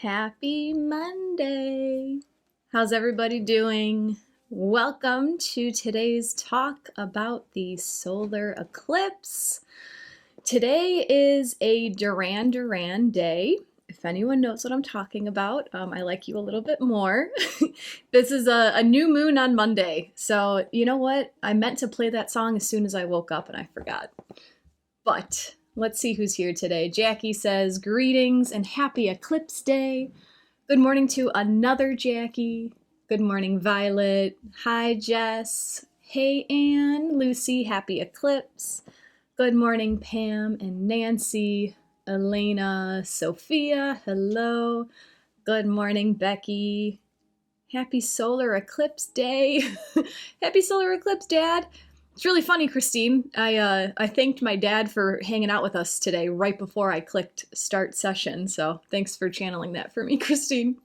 Happy Monday. How's everybody doing? Welcome to today's talk about the solar eclipse. Today is a Duran Duran day. If anyone knows what I'm talking about, I like you a little bit more. This is a new moon on Monday. So you know what? I meant to play that song as soon as I woke up and I forgot. But let's see who's here today. Jackie says, greetings and happy eclipse day. Good morning to another Jackie. Good morning, Violet. Hi, Jess. Hey, Anne. Lucy, happy eclipse. Good morning, Pam and Nancy. Elena, Sophia, hello. Good morning, Becky. Happy solar eclipse day. Happy solar eclipse, Dad. It's really funny, Christine. I thanked my dad for hanging out with us today right before I clicked start session, so thanks for channeling that for me, Christine.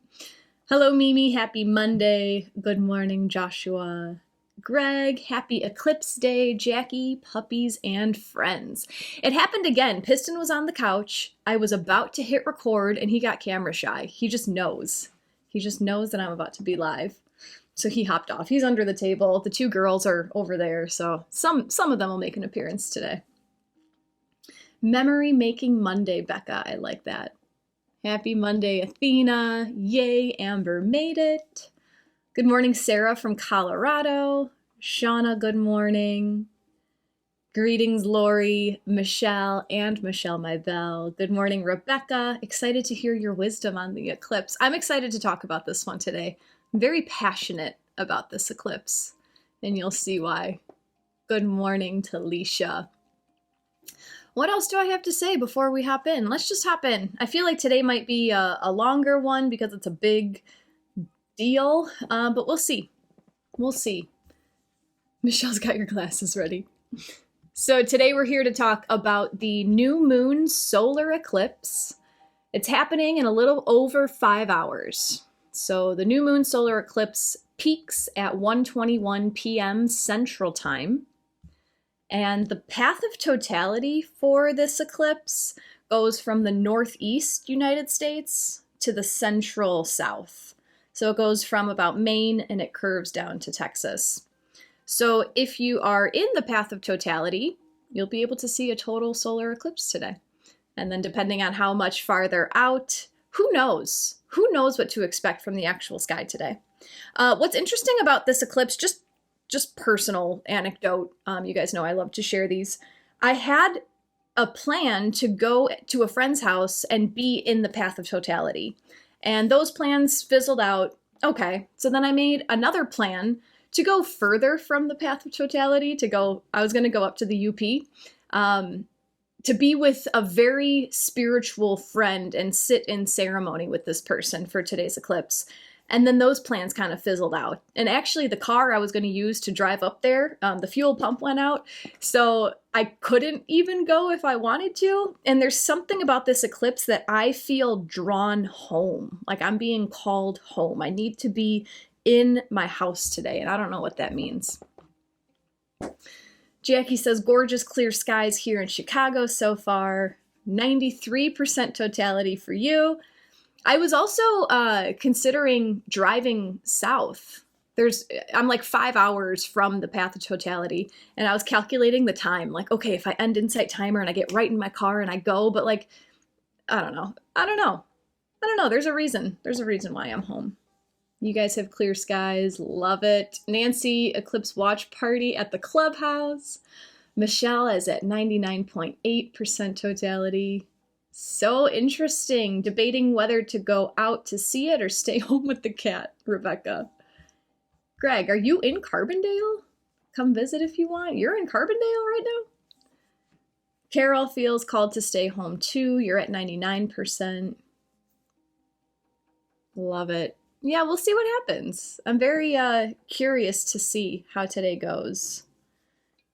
Hello, Mimi. Happy Monday. Good morning, Joshua. Greg, happy eclipse day. Jackie, puppies, and friends. It happened again. Piston was on the couch. I was about to hit record, and he got camera shy. He just knows. He just knows that I'm about to be live. So he hopped off. He's under the table. The two girls are over there, so some of them will make an appearance today. Memory Making Monday, Becca. I like that. Happy Monday, Athena. Yay, Amber made it. Good morning, Sarah from Colorado. Shauna, good morning. Greetings, Lori, Michelle, and Michelle Mybell. Good morning, Rebecca. Excited to hear your wisdom on the eclipse. I'm excited to talk about this one today. I'm very passionate about this eclipse, and you'll see why. Good morning, Talisha. What else do I have to say before we hop in? Let's just hop in. I feel like today might be a longer one because it's a big deal, but we'll see. We'll see. Michelle's got your glasses ready. So today we're here to talk about the new moon solar eclipse. It's happening in a little over 5 hours. So the new moon solar eclipse peaks at 1:21 p.m. Central Time. And the path of totality for this eclipse goes from the northeast United States to the central south. So it goes from about Maine and it curves down to Texas. So if you are in the path of totality, you'll be able to see a total solar eclipse today. And then depending on how much farther out, who knows? Who knows what to expect from the actual sky today? What's interesting about this eclipse, just personal anecdote, you guys know I love to share these. I had a plan to go to a friend's house and be in the path of totality. And those plans fizzled out. Okay, so then I made another plan to go further from the path of totality, I was going to go up to the UP, to be with a very spiritual friend and sit in ceremony with this person for today's eclipse. And then those plans kind of fizzled out. And actually the car I was going to use to drive up there, the fuel pump went out. So I couldn't even go if I wanted to. And there's something about this eclipse that I feel drawn home. Like I'm being called home. I need to be in my house today. And I don't know what that means. Jackie says, gorgeous clear skies here in Chicago so far. 93% totality for you. I was also considering driving south. I'm like 5 hours from the path of totality, and I was calculating the time. Like, okay, if I end Insight Timer and I get right in my car and I go, but like, I don't know. There's a reason. There's a reason why I'm home. You guys have clear skies. Love it. Nancy, eclipse watch party at the clubhouse. Michelle is at 99.8% totality. So interesting. Debating whether to go out to see it or stay home with the cat, Rebecca. Greg, are you in Carbondale? Come visit if you want. You're in Carbondale right now? Carol feels called to stay home too. You're at 99%. Love it. Yeah, we'll see what happens. I'm very curious to see how today goes.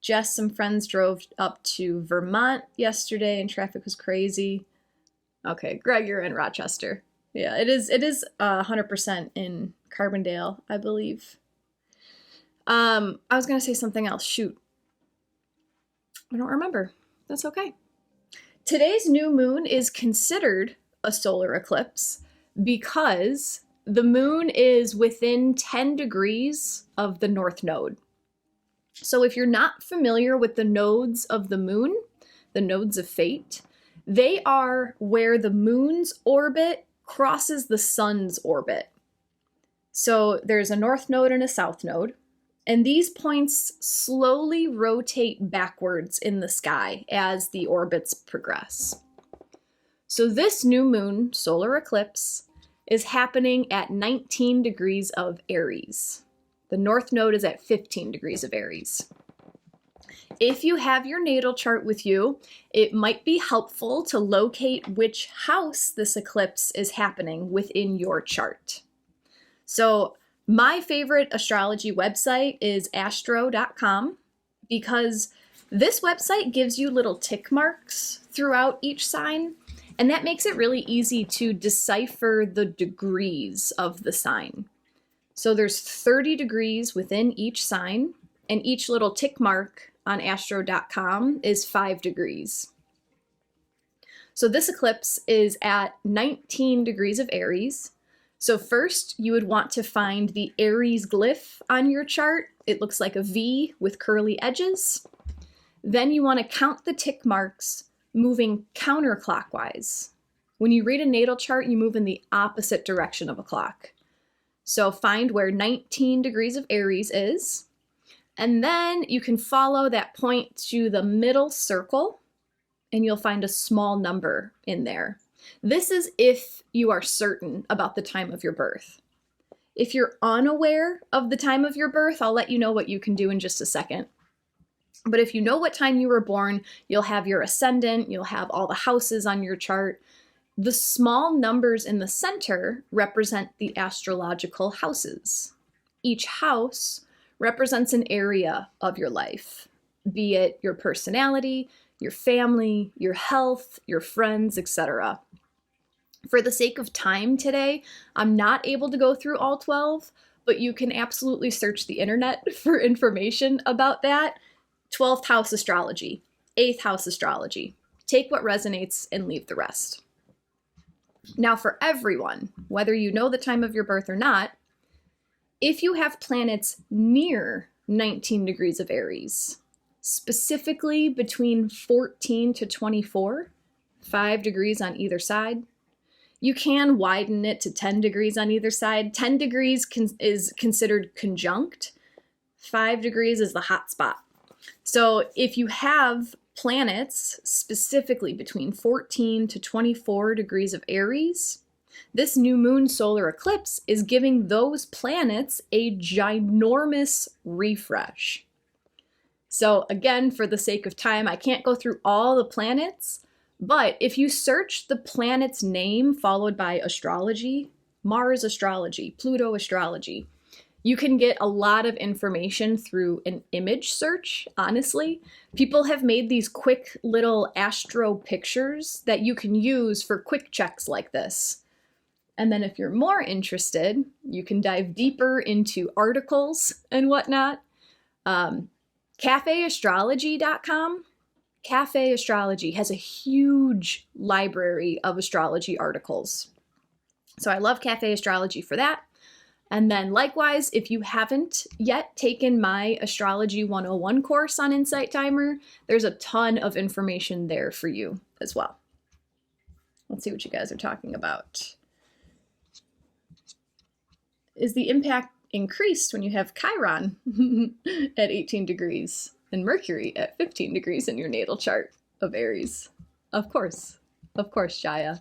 Jess, some friends drove up to Vermont yesterday and traffic was crazy. Okay, Greg, you're in Rochester. Yeah, it is 100% in Carbondale, I believe. I was going to say something else. Shoot. I don't remember. That's okay. Today's new moon is considered a solar eclipse because the moon is within 10 degrees of the north node. So if you're not familiar with the nodes of the moon, the nodes of fate, they are where the moon's orbit crosses the sun's orbit. So there's a north node and a south node, and these points slowly rotate backwards in the sky as the orbits progress. So this new moon solar eclipse is happening at 19 degrees of Aries. The north node is at 15 degrees of Aries. If you have your natal chart with you, it might be helpful to locate which house this eclipse is happening within your chart. So my favorite astrology website is astro.com because this website gives you little tick marks throughout each sign, and that makes it really easy to decipher the degrees of the sign. So there's 30 degrees within each sign, and each little tick mark on astro.com is 5 degrees. So this eclipse is at 19 degrees of Aries. So first, you would want to find the Aries glyph on your chart. It looks like a V with curly edges. Then you want to count the tick marks moving counterclockwise. When you read a natal chart, you move in the opposite direction of a clock. So find where 19 degrees of Aries is, and then you can follow that point to the middle circle, and you'll find a small number in there. This is if you are certain about the time of your birth. If you're unaware of the time of your birth, I'll let you know what you can do in just a second. But if you know what time you were born, you'll have your ascendant, you'll have all the houses on your chart. The small numbers in the center represent the astrological houses. Each house represents an area of your life, be it your personality, your family, your health, your friends, etc. For the sake of time today, I'm not able to go through all 12, but you can absolutely search the internet for information about that. 12th house astrology, 8th house astrology. Take what resonates and leave the rest. Now for everyone, whether you know the time of your birth or not, if you have planets near 19 degrees of Aries, specifically between 14 to 24, 5 degrees on either side, you can widen it to 10 degrees on either side. 10 degrees is considered conjunct. 5 degrees is the hot spot. So if you have planets specifically between 14 to 24 degrees of Aries, this new moon solar eclipse is giving those planets a ginormous refresh. So again, for the sake of time, I can't go through all the planets, but if you search the planet's name followed by astrology, Mars astrology, Pluto astrology, you can get a lot of information through an image search, honestly. People have made these quick little astro pictures that you can use for quick checks like this. And then if you're more interested, you can dive deeper into articles and whatnot. CafeAstrology.com. Cafe Astrology has a huge library of astrology articles. So I love Cafe Astrology for that. And then likewise, if you haven't yet taken my Astrology 101 course on Insight Timer, there's a ton of information there for you as well. Let's see what you guys are talking about. Is the impact increased when you have Chiron at 18 degrees and Mercury at 15 degrees in your natal chart of Aries? Of course, Jaya.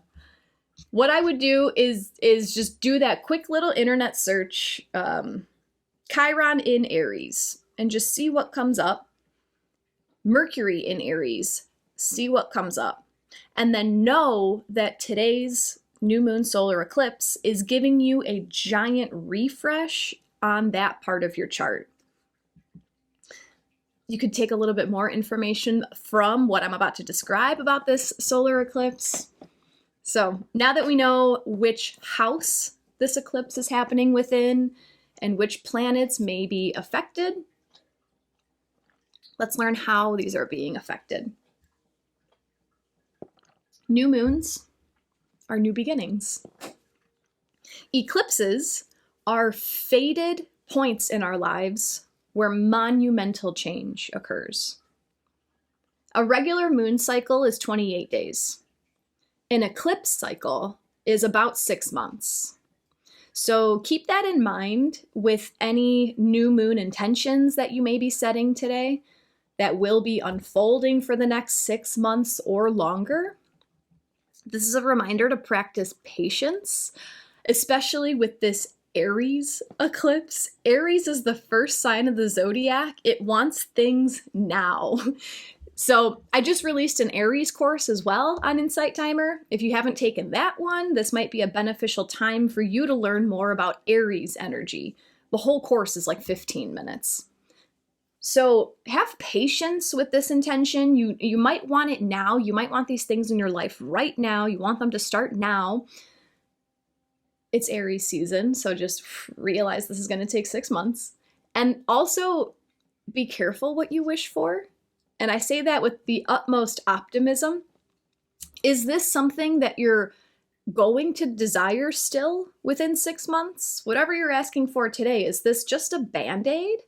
What I would do is just do that quick little internet search, Chiron in Aries, and just see what comes up. Mercury in Aries, see what comes up. And then know that today's new moon solar eclipse is giving you a giant refresh on that part of your chart. You could take a little bit more information from what I'm about to describe about this solar eclipse. So now that we know which house this eclipse is happening within and which planets may be affected, let's learn how these are being affected. New moons are new beginnings. Eclipses are faded points in our lives where monumental change occurs. A regular moon cycle is 28 days. An eclipse cycle is about 6 months. So keep that in mind with any new moon intentions that you may be setting today that will be unfolding for the next 6 months or longer. This is a reminder to practice patience, especially with this Aries eclipse. Aries is the first sign of the zodiac. It wants things now. So I just released an Aries course as well on Insight Timer. If you haven't taken that one, this might be a beneficial time for you to learn more about Aries energy. The whole course is like 15 minutes. So have patience with this intention. You might want it now. You might want these things in your life right now. You want them to start now. It's Aries season, so just realize this is going to take 6 months. And also be careful what you wish for. And I say that with the utmost optimism. Is this something that you're going to desire still within 6 months? Whatever you're asking for today, is this just a Band-Aid?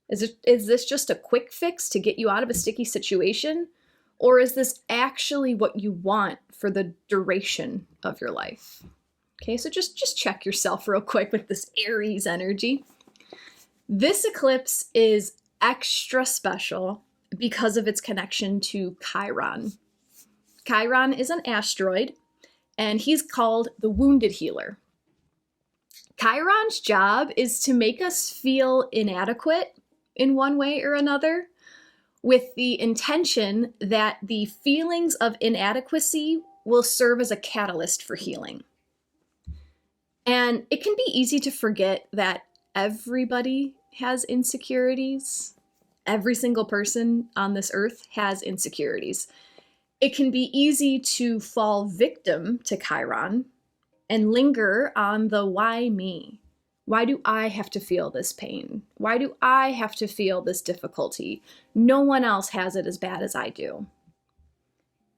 Is this just a quick fix to get you out of a sticky situation? Or is this actually what you want for the duration of your life? Okay, so just check yourself real quick with this Aries energy. This eclipse is extra special because of its connection to Chiron. Chiron is an asteroid, and he's called the wounded healer. Chiron's job is to make us feel inadequate in one way or another, with the intention that the feelings of inadequacy will serve as a catalyst for healing. And it can be easy to forget that everybody has insecurities. Every single person on this earth has insecurities. It can be easy to fall victim to Chiron and linger on the why me? Why do I have to feel this pain? Why do I have to feel this difficulty? No one else has it as bad as I do.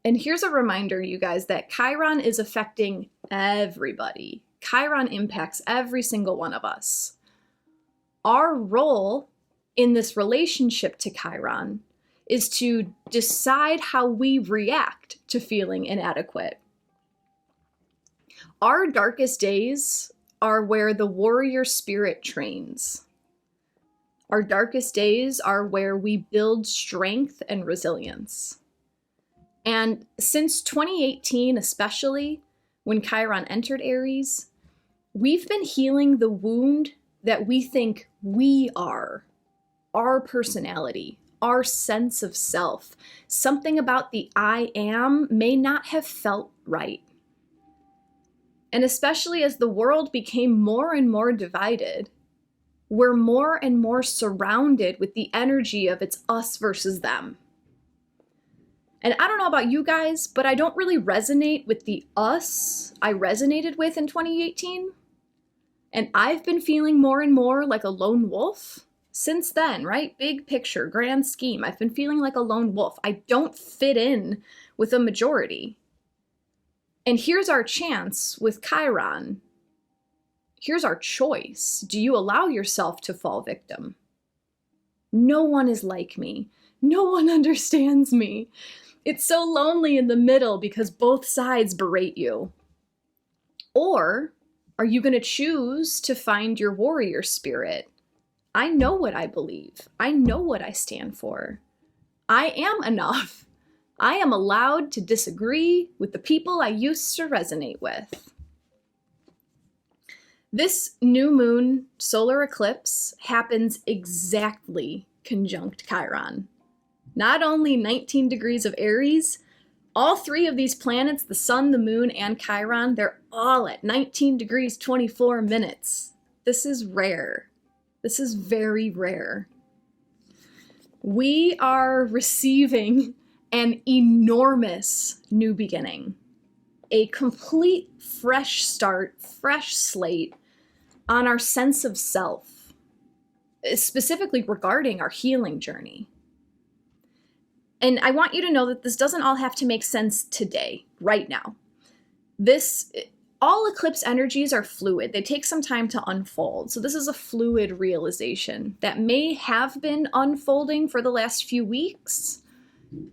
And here's a reminder, you guys, that Chiron is affecting everybody. Chiron impacts every single one of us. Our role in this relationship to Chiron is to decide how we react to feeling inadequate. Our darkest days are where the warrior spirit trains. Our darkest days are where we build strength and resilience. And since 2018, especially when Chiron entered Aries, we've been healing the wound that we think we are. Our personality, our sense of self. Something about the I am may not have felt right. And especially as the world became more and more divided, we're more and more surrounded with the energy of it's us versus them. And I don't know about you guys, but I don't really resonate with the us I resonated with in 2018. And I've been feeling more and more like a lone wolf since then, right? Big picture, grand scheme. I've been feeling like a lone wolf. I don't fit in with a majority. And here's our chance with Chiron. Here's our choice. Do you allow yourself to fall victim? No one is like me. No one understands me. It's so lonely in the middle because both sides berate you. Or are you going to choose to find your warrior spirit? I know what I believe. I know what I stand for. I am enough. I am allowed to disagree with the people I used to resonate with. This new moon solar eclipse happens exactly conjunct Chiron. Not only 19 degrees of Aries, all three of these planets, the sun, the moon, and Chiron, they're all at 19 degrees, 24 minutes. This is rare. This is very rare. We are receiving an enormous new beginning, a complete fresh start, fresh slate on our sense of self, specifically regarding our healing journey. And I want you to know that this doesn't all have to make sense today, right now. This all eclipse energies are fluid. They take some time to unfold. So this is a fluid realization that may have been unfolding for the last few weeks.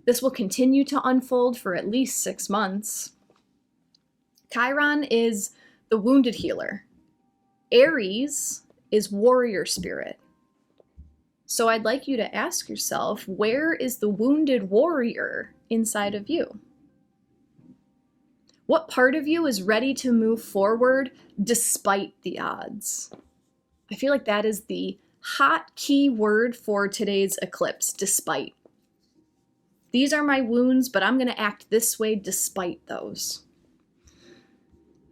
This will continue to unfold for at least 6 months. Chiron is the wounded healer. Aries is warrior spirit. So I'd like you to ask yourself, where is the wounded warrior inside of you? What part of you is ready to move forward despite the odds? I feel like that is the hot key word for today's eclipse, despite. These are my wounds, but I'm going to act this way despite those.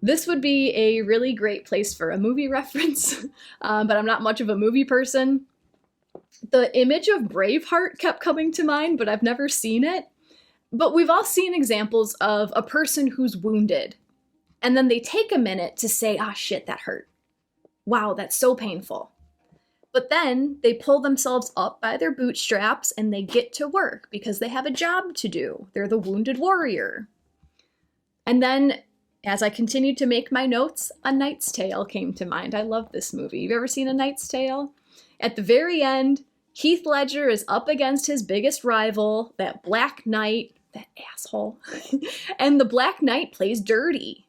This would be a really great place for a movie reference, but I'm not much of a movie person. The image of Braveheart kept coming to mind, but I've never seen it. But we've all seen examples of a person who's wounded, and then they take a minute to say, ah, shit, that hurt. Wow, that's so painful. But then they pull themselves up by their bootstraps and they get to work because they have a job to do. They're the wounded warrior. And then as I continued to make my notes, A Knight's Tale came to mind. I love this movie. You've ever seen A Knight's Tale? At the very end, Heath Ledger is up against his biggest rival, that Black Knight, that asshole. And the Black Knight plays dirty.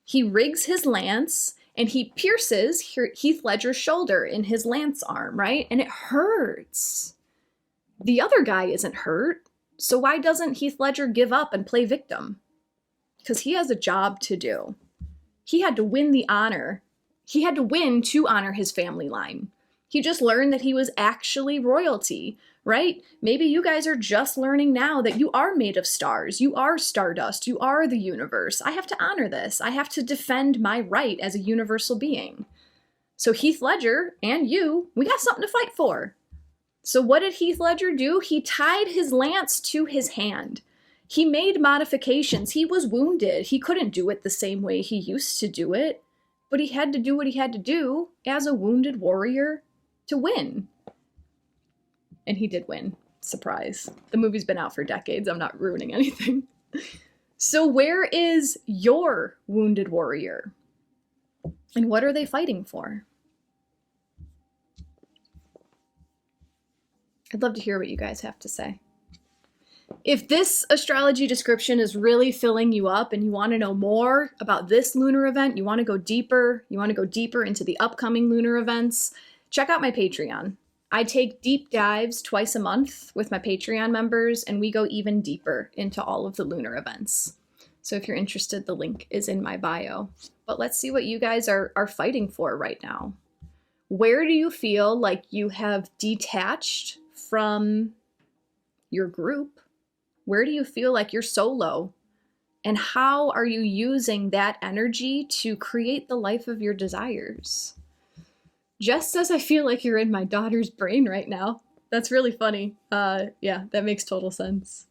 He rigs his lance and he pierces Heath Ledger's shoulder in his lance arm, right? And it hurts. The other guy isn't hurt. So why doesn't Heath Ledger give up and play victim? Because he has a job to do. He had to win the honor. He had to win to honor his family line. He just learned that he was actually royalty, right? Maybe you guys are just learning now that you are made of stars. You are stardust. You are the universe. I have to honor this. I have to defend my right as a universal being. So Heath Ledger and you, we got something to fight for. So what did Heath Ledger do? He tied his lance to his hand. He made modifications. He was wounded. He couldn't do it the same way he used to do it, but he had to do what he had to do as a wounded warrior to win. And he did win. Surprise. The movie's been out for decades. I'm not ruining anything. So where is your wounded warrior? And what are they fighting for? I'd love to hear what you guys have to say. If this astrology description is really filling you up and you want to know more about this lunar event, you want to go deeper into the upcoming lunar events, check out my Patreon. I take deep dives twice a month with my Patreon members, and we go even deeper into all of the lunar events. So if you're interested, the link is in my bio. But let's see what you guys are fighting for right now. Where do you feel like you have detached from your group? Where do you feel like you're solo? And how are you using that energy to create the life of your desires? Jess says, I feel like you're in my daughter's brain right now. That's really funny. Yeah, that makes total sense.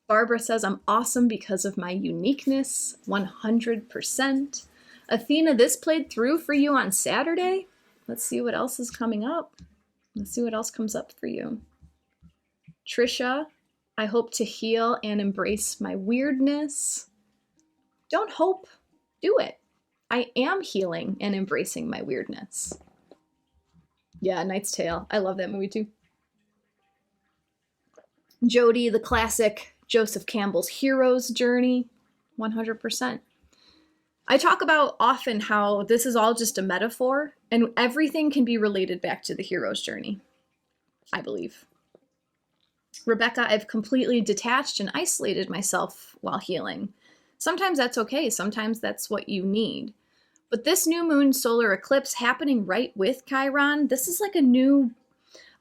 Barbara says, I'm awesome because of my uniqueness, 100%. Athena, this played through for you on Saturday. Let's see what else is coming up. Let's see what else comes up for you. Trisha, I hope to heal and embrace my weirdness. Don't hope, do it. I am healing and embracing my weirdness. Yeah, Knight's Tale. I love that movie too. Jody, the classic Joseph Campbell's hero's journey, 100%. I talk about often how this is all just a metaphor and everything can be related back to the hero's journey, I believe. Rebecca, I've completely detached and isolated myself while healing. Sometimes that's okay. Sometimes that's what you need. But this new moon solar eclipse happening right with Chiron, this is like a new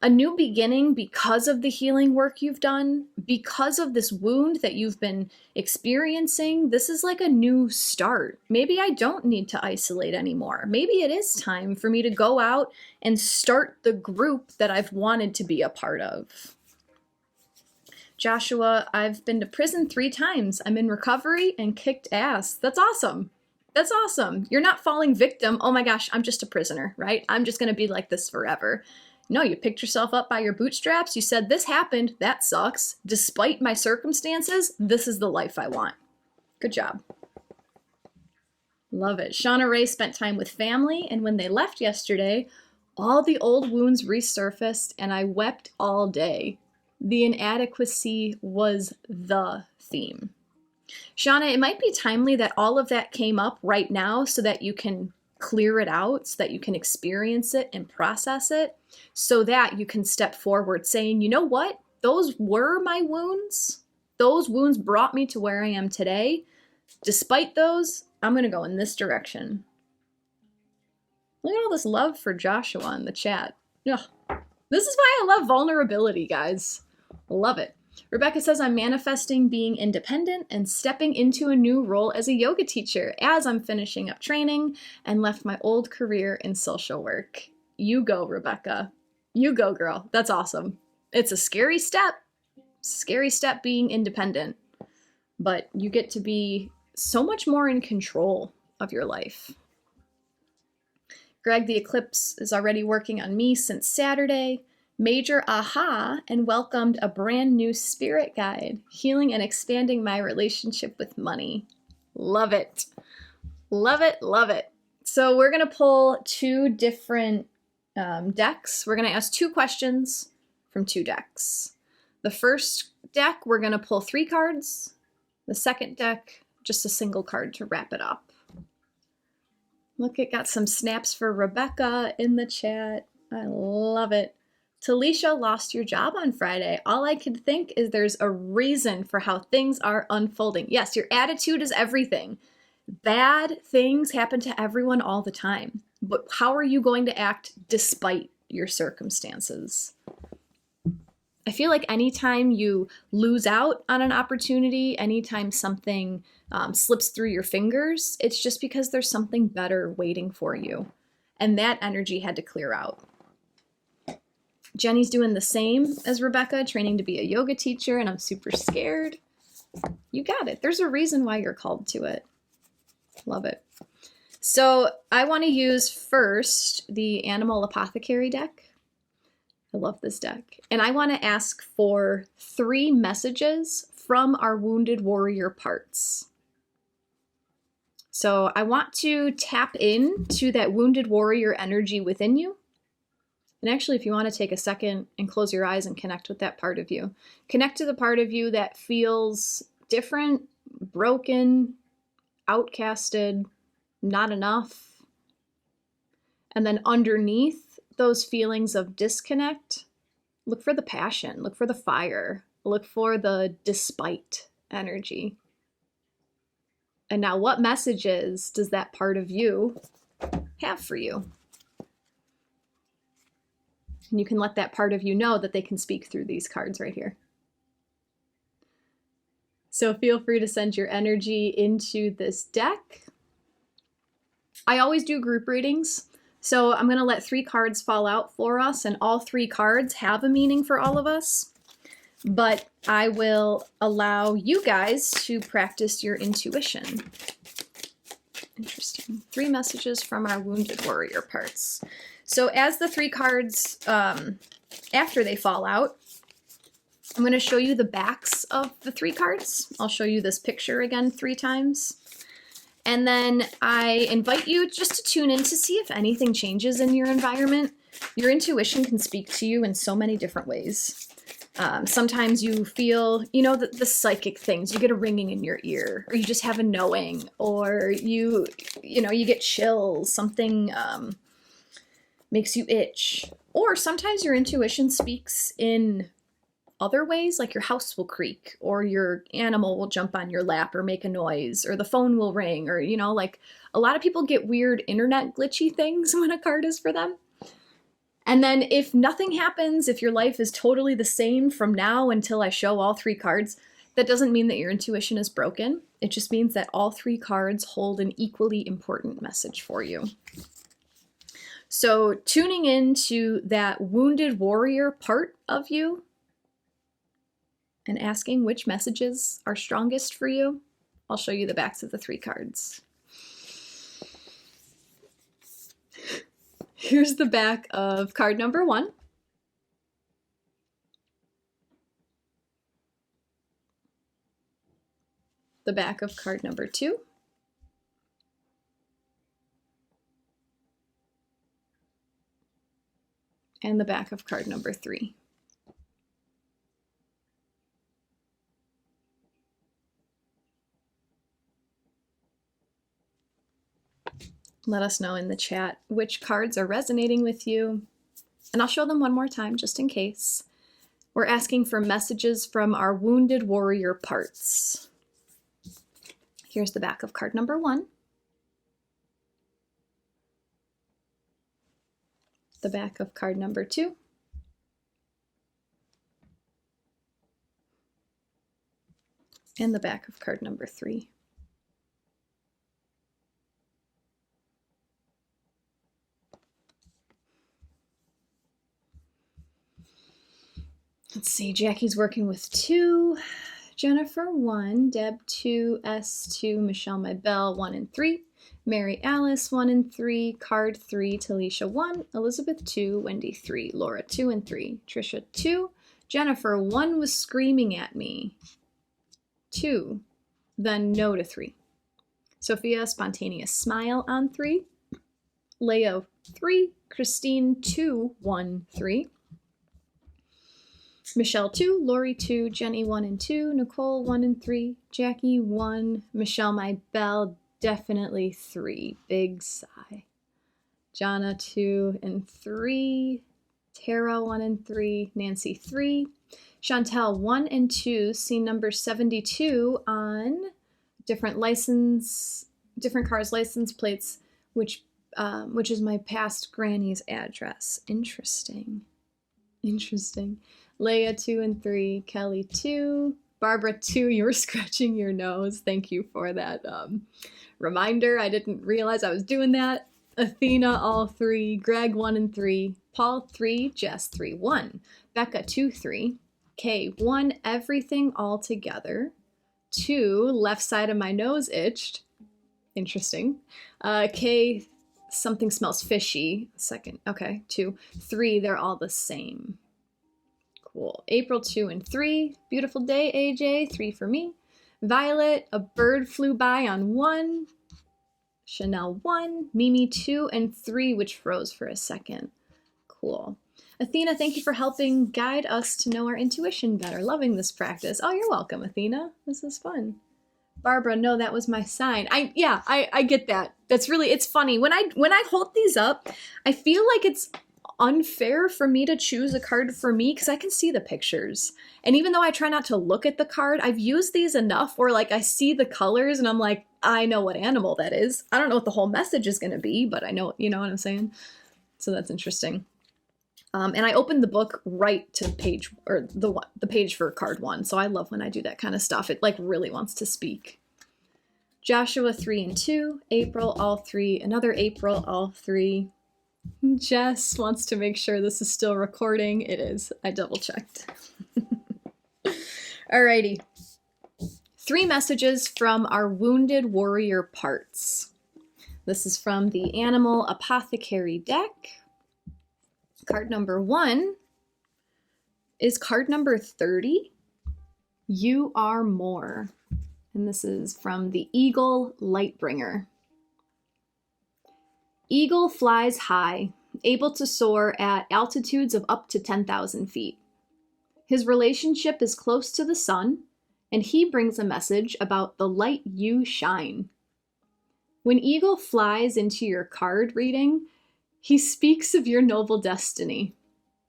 beginning because of the healing work you've done, because of this wound that you've been experiencing. This is like a new start. Maybe I don't need to isolate anymore. Maybe it is time for me to go out and start the group that I've wanted to be a part of. Joshua, I've been to prison 3 times. I'm in recovery and kicked ass. That's awesome. That's awesome. You're not falling victim. Oh my gosh, I'm just a prisoner, right? I'm just going to be like this forever. No, you picked yourself up by your bootstraps. You said, this happened. That sucks. Despite my circumstances, this is the life I want. Good job. Love it. Shauna Ray spent time with family, and when they left yesterday, all the old wounds resurfaced, and I wept all day. The inadequacy was the theme. Shauna, it might be timely that all of that came up right now so that you can clear it out, so that you can experience it and process it, so that you can step forward saying, you know what? Those were my wounds. Those wounds brought me to where I am today. Despite those, I'm going to go in this direction. Look at all this love for Joshua in the chat. Ugh. This is why I love vulnerability, guys. Love it. Rebecca says, I'm manifesting being independent and stepping into a new role as a yoga teacher as I'm finishing up training and left my old career in social work. You go, Rebecca. You go, girl. That's awesome. It's a scary step. Scary step being independent. But you get to be so much more in control of your life. Greg, the Eclipse is already working on me since Saturday. Major aha, and welcomed a brand new spirit guide, healing and expanding my relationship with money. Love it. Love it, love it. So we're going to pull two different decks. We're going to ask 2 questions from 2 decks. The first deck, we're going to pull 3 cards. The second deck, just a single card to wrap it up. Look, it got some snaps for Rebecca in the chat. I love it. Talisha, lost your job on Friday. All I can think is there's a reason for how things are unfolding. Yes, your attitude is everything. Bad things happen to everyone all the time. But how are you going to act despite your circumstances? I feel like anytime you lose out on an opportunity, anytime something slips through your fingers, it's just because there's something better waiting for you. And that energy had to clear out. Jenny's doing the same as Rebecca, training to be a yoga teacher, and I'm super scared. You got it. There's a reason why you're called to it. Love it. So I want to use first the Animal Apothecary deck. I love this deck. And I want to ask for 3 messages from our wounded warrior parts. So I want to tap into that wounded warrior energy within you. And actually, if you want to take a second and close your eyes and connect with that part of you, connect to the part of you that feels different, broken, outcasted, not enough. And then underneath those feelings of disconnect, look for the passion, look for the fire, look for the despite energy. And now, what messages does that part of you have for you? And you can let that part of you know that they can speak through these cards right here. So feel free to send your energy into this deck. I always do group readings, so I'm going to let 3 cards fall out for us, and all 3 cards have a meaning for all of us. But I will allow you guys to practice your intuition. Interesting. 3 messages from our wounded warrior parts. So as the 3 cards, after they fall out, I'm going to show you the backs of the 3 cards. I'll show you this picture again 3 times. And then I invite you just to tune in to see if anything changes in your environment. Your intuition can speak to you in so many different ways. Sometimes you feel, the psychic things. You get a ringing in your ear, or you just have a knowing, or you get chills. Something makes you itch. Or sometimes your intuition speaks in other ways, like your house will creak, or your animal will jump on your lap or make a noise, or the phone will ring, or, like a lot of people get weird internet glitchy things when a card is for them. And then if nothing happens, if your life is totally the same from now until I show all 3 cards, that doesn't mean that your intuition is broken. It just means that all 3 cards hold an equally important message for you. So tuning into that wounded warrior part of you and asking which messages are strongest for you, I'll show you the backs of the 3 cards. Here's the back of card number 1. The back of card number 2. and the back of card number 3. Let us know in the chat which cards are resonating with you, and I'll show them one more time just in case. We're asking for messages from our wounded warrior parts. Here's the back of card number 1. The back of card number 2. And the back of card number 3. Let's see, Jackie's working with 2, Jennifer 1, Deb 2, S 2, Michelle My Bell 1 and 3, Mary Alice 1 and 3, Card 3, Talisha 1, Elizabeth 2, Wendy 3, Laura 2 and 3, Trisha 2, Jennifer 1 was screaming at me 2, then no to 3. Sophia Spontaneous Smile on 3, Leo 3, Christine 2, 1, 3. Michelle 2, Lori 2, Jenny 1 and 2, Nicole 1 and 3, Jackie 1, Michelle My Bell definitely 3, big sigh. Jana 2 and 3, Tara 1 and 3, Nancy 3, Chantel 1 and 2, scene number 72 on different cars license plates, which is my past granny's address. Interesting. Leah 2 and 3, Kelly 2, Barbara 2, you were scratching your nose. Thank you for that reminder. I didn't realize I was doing that. Athena all 3, Greg 1 and 3, Paul 3, Jess 3, 1, Becca 2, 3, Kay 1, everything all together, 2, left side of my nose itched. Interesting. Kay, something smells fishy. Second, okay, 2, 3, they're all the same. Cool. April 2 and 3, beautiful day, AJ, 3 for me. Violet, a bird flew by on 1. Chanel 1, Mimi 2 and 3, which froze for a second. Cool. Athena, thank you for helping guide us to know our intuition better. Loving this practice. Oh, you're welcome, Athena. This is fun. Barbara, no, that was my sign. I get that. That's really, it's funny. When I hold these up, I feel like it's unfair for me to choose a card for me because I can see the pictures. And even though I try not to look at the card, I've used these enough where like I see the colors and I'm like, I know what animal that is. I don't know what the whole message is going to be, but I know, you know what I'm saying? So that's interesting. And I opened the book right to page, or the page for card 1. So I love when I do that kind of stuff. It like really wants to speak. Joshua 3 and 2, April all 3, another April all 3. Jess wants to make sure this is still recording. It is. I double checked. Alrighty. 3 messages from our wounded warrior parts. This is from the Animal Apothecary deck. Card number 1 is card number 30. You are more. And this is from the Eagle Lightbringer. Eagle flies high, able to soar at altitudes of up to 10,000 feet. His relationship is close to the sun, and he brings a message about the light you shine. When Eagle flies into your card reading, he speaks of your noble destiny.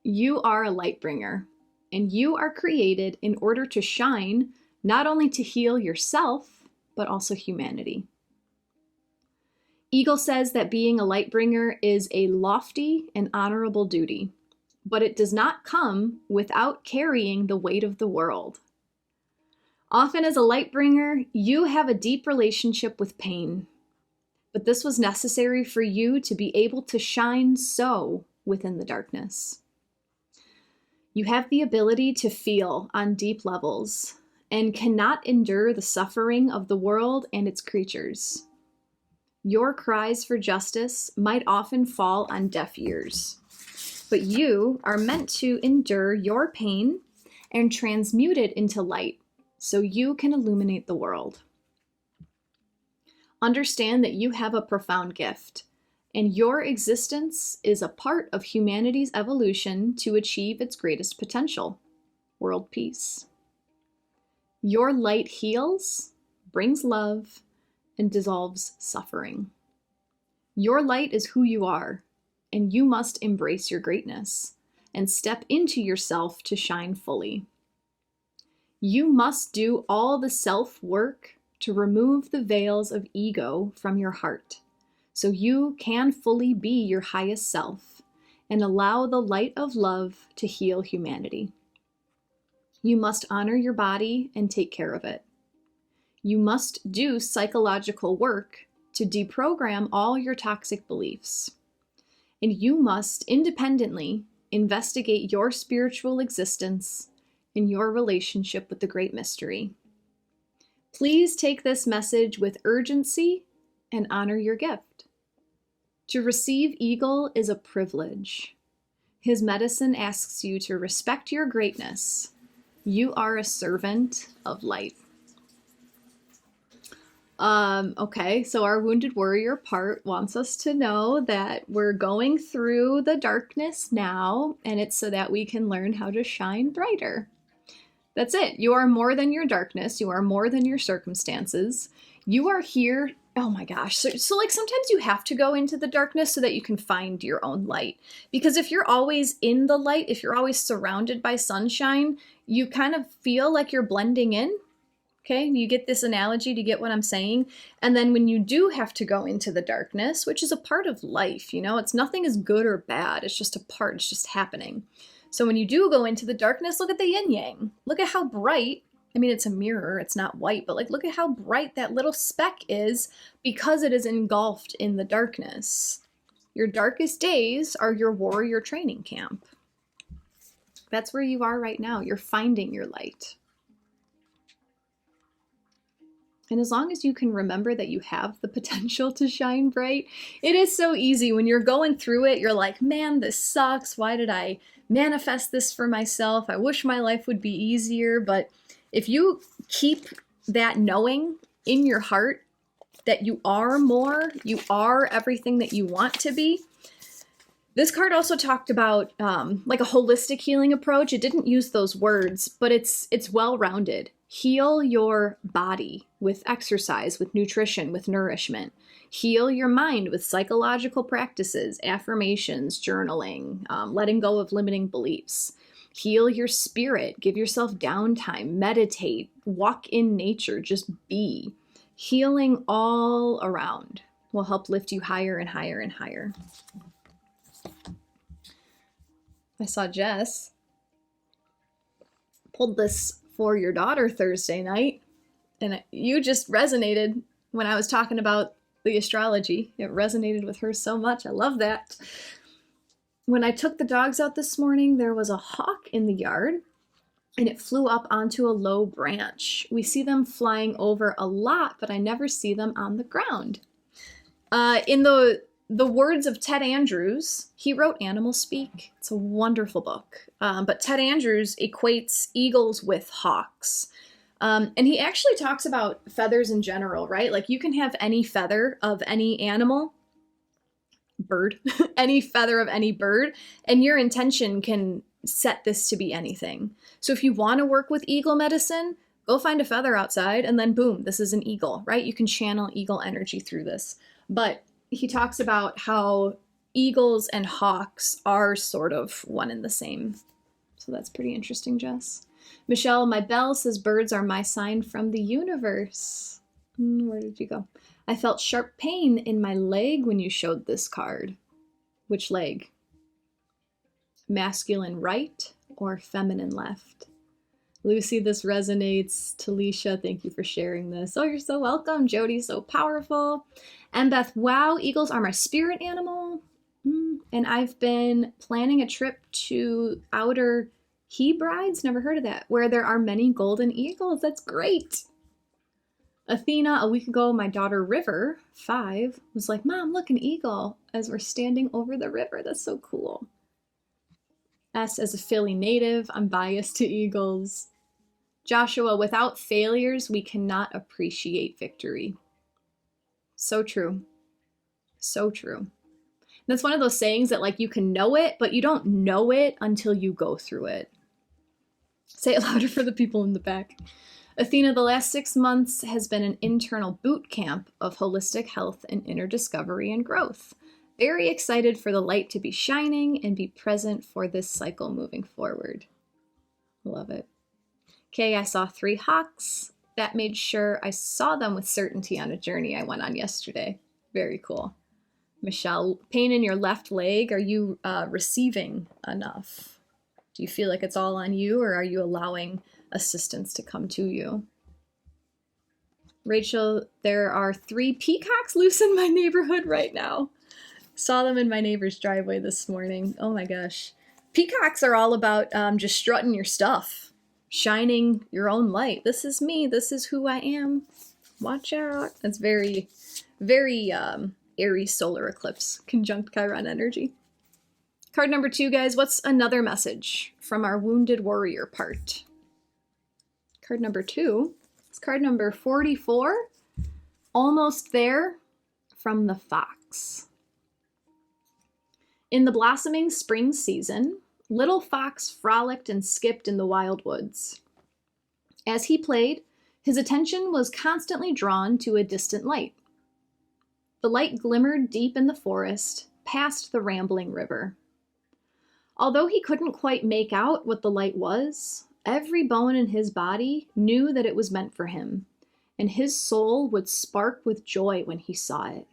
You are a light bringer, and you are created in order to shine, not only to heal yourself, but also humanity. Eagle says that being a light bringer is a lofty and honorable duty, but it does not come without carrying the weight of the world. Often as a light bringer, you have a deep relationship with pain, but this was necessary for you to be able to shine so within the darkness. You have the ability to feel on deep levels and cannot endure the suffering of the world and its creatures. Your cries for justice might often fall on deaf ears, but you are meant to endure your pain and transmute it into light so you can illuminate the world. Understand that you have a profound gift, and your existence is a part of humanity's evolution to achieve its greatest potential, world peace. Your light heals, brings love, and dissolves suffering. Your light is who you are, and you must embrace your greatness and step into yourself to shine fully. You must do all the self-work to remove the veils of ego from your heart, so you can fully be your highest self and allow the light of love to heal humanity. You must honor your body and take care of it. You must do psychological work to deprogram all your toxic beliefs. And you must independently investigate your spiritual existence and your relationship with the Great Mystery. Please take this message with urgency and honor your gift. To receive Eagle is a privilege. His medicine asks you to respect your greatness. You are a servant of light. Okay, so our Wounded Warrior part wants us to know that we're going through the darkness now, and it's so that we can learn how to shine brighter. That's it. You are more than your darkness. You are more than your circumstances. You are here. Oh my gosh. So like sometimes you have to go into the darkness so that you can find your own light. Because if you're always in the light, if you're always surrounded by sunshine, you kind of feel like you're blending in. Okay, you get this analogy, do you get what I'm saying? And then when you do have to go into the darkness, which is a part of life, you know, it's nothing is good or bad. It's just a part, it's just happening. So when you do go into the darkness, look at the yin yang. Look at how bright, I mean, it's a mirror, it's not white, but like, look at how bright that little speck is because it is engulfed in the darkness. Your darkest days are your warrior training camp. That's where you are right now. You're finding your light. And as long as you can remember that you have the potential to shine bright, it is so easy. When you're going through it, you're like, man, this sucks. Why did I manifest this for myself? I wish my life would be easier. But if you keep that knowing in your heart that you are more, you are everything that you want to be. This card also talked about like a holistic healing approach. It didn't use those words, but it's well-rounded. Heal your body with exercise, with nutrition, with nourishment. Heal your mind with psychological practices, affirmations, journaling, letting go of limiting beliefs. Heal your spirit. Give yourself downtime. Meditate. Walk in nature. Just be. Healing all around will help lift you higher and higher and higher. I saw Jess pulled this for your daughter Thursday night, and you just resonated when I was talking about the astrology. It resonated with her so much. I love that. When I took the dogs out this morning, there was a hawk in the yard, and it flew up onto a low branch. We see them flying over a lot, but I never see them on the ground. In the words of Ted Andrews, he wrote Animal Speak. It's a wonderful book. But Ted Andrews equates eagles with hawks. And he actually talks about feathers in general, right? Like you can have any feather of any animal, bird, any feather of any bird, and your intention can set this to be anything. So if you want to work with eagle medicine, go find a feather outside and then boom, this is an eagle, right? You can channel eagle energy through this. But he talks about how eagles and hawks are sort of one and the same. So that's pretty interesting, Jess. Michelle, my bell says birds are my sign from the universe. Where did you go? I felt sharp pain in my leg when you showed this card. Which leg? Masculine right or feminine left? Lucy, this resonates. Talisha, thank you for sharing this. Oh, you're so welcome. Jody, so powerful. And Beth, wow, eagles are my spirit animal. And I've been planning a trip to Outer Hebrides, never heard of that, where there are many golden eagles. That's great. Athena, a week ago, my daughter River, 5, was like, Mom, look, an eagle, as we're standing over the river. That's so cool. S, as a Philly native, I'm biased to eagles. Joshua, without failures, we cannot appreciate victory. So true. So true. That's one of those sayings that like you can know it, but you don't know it until you go through it. Say it louder for the people in the back. Athena, the last 6 months has been an internal boot camp of holistic health and inner discovery and growth. Very excited for the light to be shining and be present for this cycle moving forward. Love it. Okay, I saw 3 hawks. That made sure I saw them with certainty on a journey I went on yesterday. Very cool. Michelle, pain in your left leg, are you receiving enough? Do you feel like it's all on you, or are you allowing assistance to come to you? Rachel, there are 3 peacocks loose in my neighborhood right now. Saw them in my neighbor's driveway this morning. Oh my gosh. Peacocks are all about just strutting your stuff, shining your own light. This is me. This is who I am. Watch out. That's very, very Aries solar eclipse, conjunct Chiron energy. Card number 2, guys. What's another message from our wounded warrior part? Card number 2 is card number 44. Almost there, from the fox. In the blossoming spring season, little fox frolicked and skipped in the wild woods. As he played, his attention was constantly drawn to a distant light. The light glimmered deep in the forest, past the rambling river. Although he couldn't quite make out what the light was, every bone in his body knew that it was meant for him, and his soul would spark with joy when he saw it.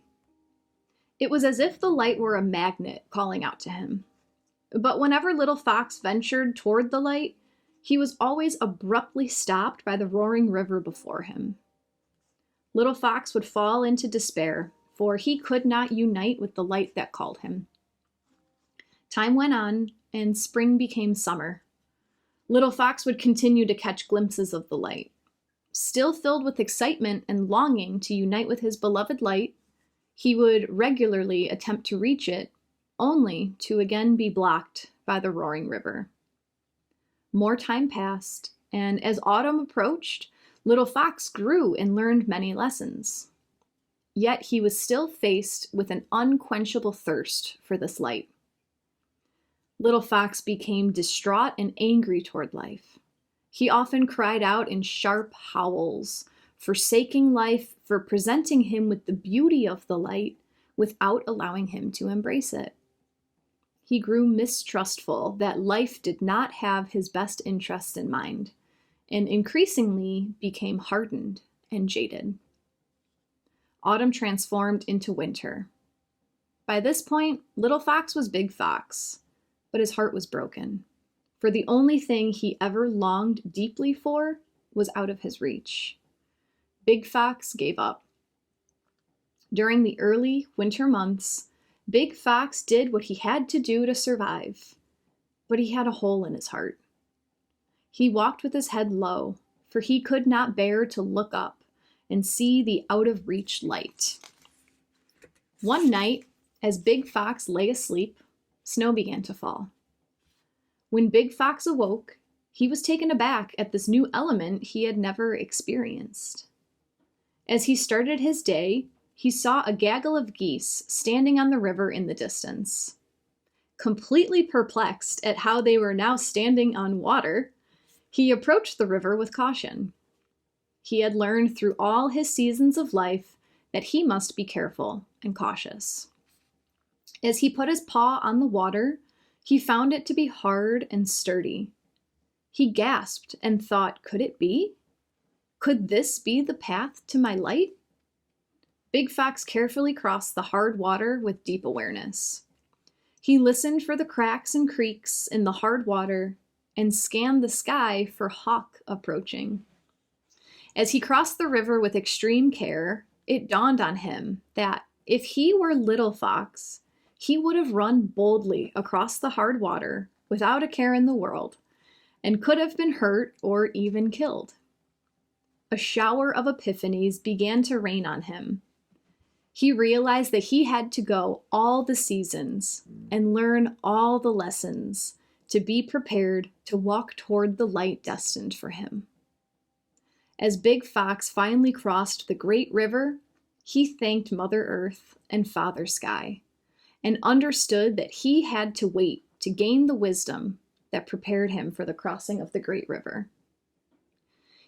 It was as if the light were a magnet calling out to him. But whenever little fox ventured toward the light, he was always abruptly stopped by the roaring river before him. Little fox would fall into despair, for he could not unite with the light that called him. Time went on, and spring became summer. Little fox would continue to catch glimpses of the light. Still filled with excitement and longing to unite with his beloved light, he would regularly attempt to reach it, only to again be blocked by the roaring river. More time passed, and as autumn approached, little fox grew and learned many lessons. Yet he was still faced with an unquenchable thirst for this light. Little fox became distraught and angry toward life. He often cried out in sharp howls, forsaking life for presenting him with the beauty of the light without allowing him to embrace it. He grew mistrustful that life did not have his best interests in mind, and increasingly became hardened and jaded. Autumn transformed into winter. By this point, little fox was big fox, but his heart was broken, for the only thing he ever longed deeply for was out of his reach. Big fox gave up. During the early winter months, Big Fox did what he had to do to survive, but he had a hole in his heart. He walked with his head low, for he could not bear to look up and see the out-of-reach light. One night, as Big Fox lay asleep, snow began to fall. When Big Fox awoke, he was taken aback at this new element he had never experienced. As he started his day, he saw a gaggle of geese standing on the river in the distance. Completely perplexed at how they were now standing on water, he approached the river with caution. He had learned through all his seasons of life that he must be careful and cautious. As he put his paw on the water, he found it to be hard and sturdy. He gasped and thought, could it be? Could this be the path to my light? Big Fox carefully crossed the hard water with deep awareness. He listened for the cracks and creaks in the hard water and scanned the sky for hawk approaching. As he crossed the river with extreme care, it dawned on him that if he were Little Fox, he would have run boldly across the hard water without a care in the world and could have been hurt or even killed. A shower of epiphanies began to rain on him. He realized that he had to go all the seasons and learn all the lessons to be prepared to walk toward the light destined for him. As Big Fox finally crossed the great river, he thanked Mother Earth and Father Sky and understood that he had to wait to gain the wisdom that prepared him for the crossing of the great river.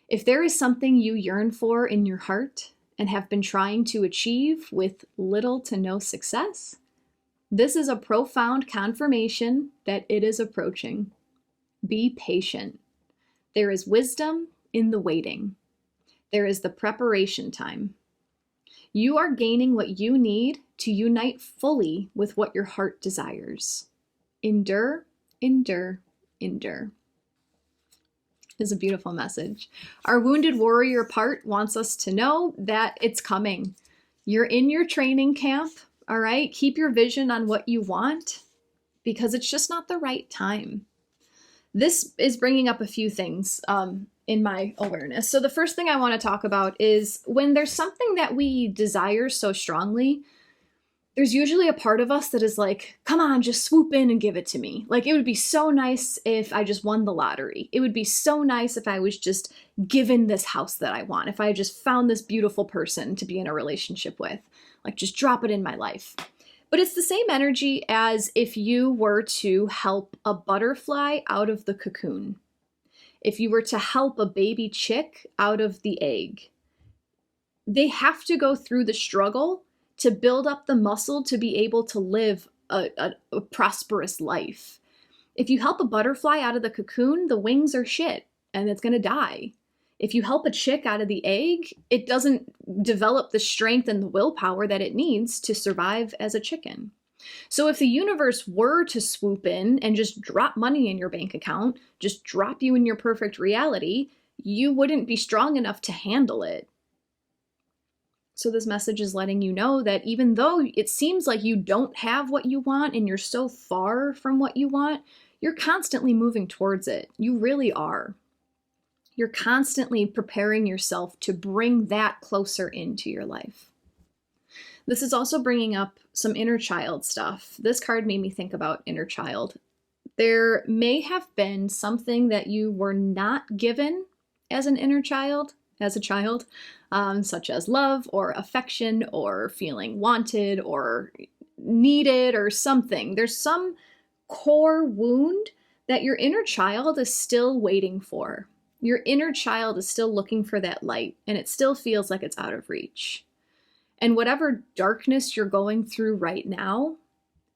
If there is something you yearn for in your heart and have been trying to achieve with little to no success, this is a profound confirmation that it is approaching. Be patient. There is wisdom in the waiting. There is the preparation time. You are gaining what you need to unite fully with what your heart desires. Endure, endure, endure. Is a beautiful message. Our wounded warrior part wants us to know that it's coming. You're in your training camp. All right, keep your vision on what you want because it's just not the right time. This is bringing up a few things in my awareness. So the first thing I want to talk about is when there's something that we desire so strongly, there's usually a part of us that is like, come on, just swoop in and give it to me. Like, it would be so nice if I just won the lottery. It would be so nice if I was just given this house that I want, if I just found this beautiful person to be in a relationship with. Like, just drop it in my life. But it's the same energy as if you were to help a butterfly out of the cocoon. If you were to help a baby chick out of the egg. They have to go through the struggle to build up the muscle to be able to live a prosperous life. If you help a butterfly out of the cocoon, the wings are shit and it's going to die. If you help a chick out of the egg, it doesn't develop the strength and the willpower that it needs to survive as a chicken. So if the universe were to swoop in and just drop money in your bank account, just drop you in your perfect reality, you wouldn't be strong enough to handle it. So this message is letting you know that even though it seems like you don't have what you want and you're so far from what you want, you're constantly moving towards it. You really are. You're constantly preparing yourself to bring that closer into your life. This is also bringing up some inner child stuff. This card made me think about inner child. There may have been something that you were not given as an inner child, as a child, such as love or affection or feeling wanted or needed or something. There's some core wound that your inner child is still waiting for. Your inner child is still looking for that light, and it still feels like it's out of reach. And whatever darkness you're going through right now,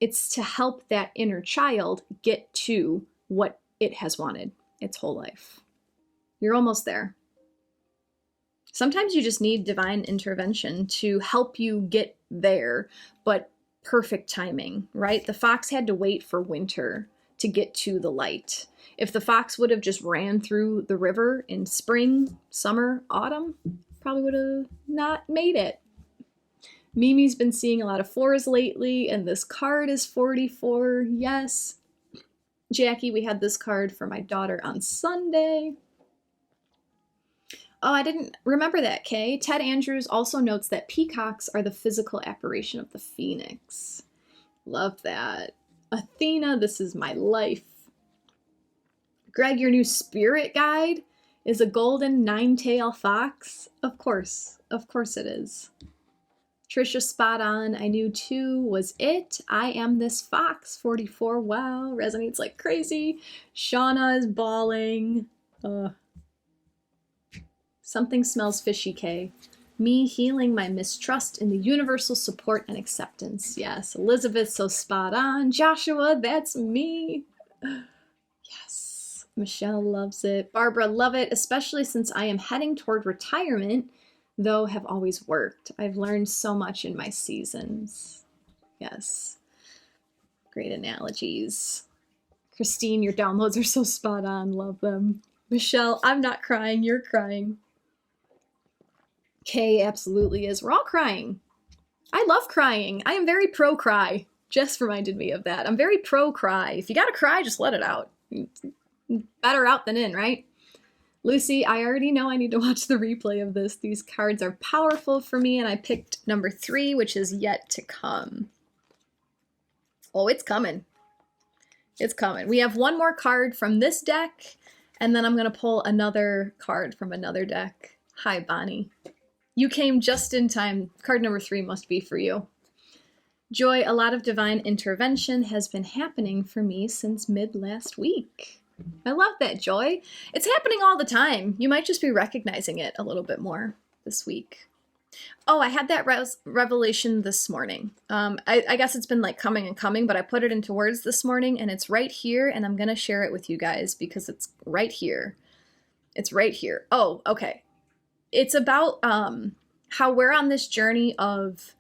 it's to help that inner child get to what it has wanted its whole life. You're almost there. Sometimes you just need divine intervention to help you get there, but perfect timing, right? The fox had to wait for winter to get to the light. If the fox would have just ran through the river in spring, summer, autumn, probably would have not made it. Mimi's been seeing a lot of 4s lately, and this card is 44. Yes. Jacqui, we had this card for my daughter on Sunday. Oh, I didn't remember that, Kay. Ted Andrews also notes that peacocks are the physical apparition of the phoenix. Love that. Athena, this is my life. Greg, your new spirit guide is a golden 9-tail fox. Of course it is. Trisha, spot on. I knew 2 was it. I am this fox. 44. Wow, resonates like crazy. Shauna is bawling. Something smells fishy, Kay. Me healing my mistrust in the universal support and acceptance. Yes, Elizabeth, so spot on. Joshua, that's me. Yes, Michelle loves it. Barbara, love it, especially since I am heading toward retirement, though have always worked. I've learned so much in my seasons. Yes, great analogies. Christine, your downloads are so spot on. Love them. Michelle, I'm not crying. You're crying. Kay absolutely is. We're all crying. I love crying. I am very pro-cry. Jess reminded me of that. I'm very pro-cry. If you gotta cry, just let it out. Better out than in, right? Lucy, I already know I need to watch the replay of this. These cards are powerful for me, and I picked number 3, which is yet to come. Oh, it's coming. It's coming. We have one more card from this deck, and then I'm going to pull another card from another deck. Hi, Bonnie. You came just in time. Card number 3 must be for you. Joy, a lot of divine intervention has been happening for me since mid last week. I love that, Joy. It's happening all the time. You might just be recognizing it a little bit more this week. Oh, I had that revelation this morning. I guess it's been like coming and coming, but I put it into words this morning and it's right here, and I'm going to share it with you guys because it's right here. It's right here. Oh, okay. It's about how we're on this journey of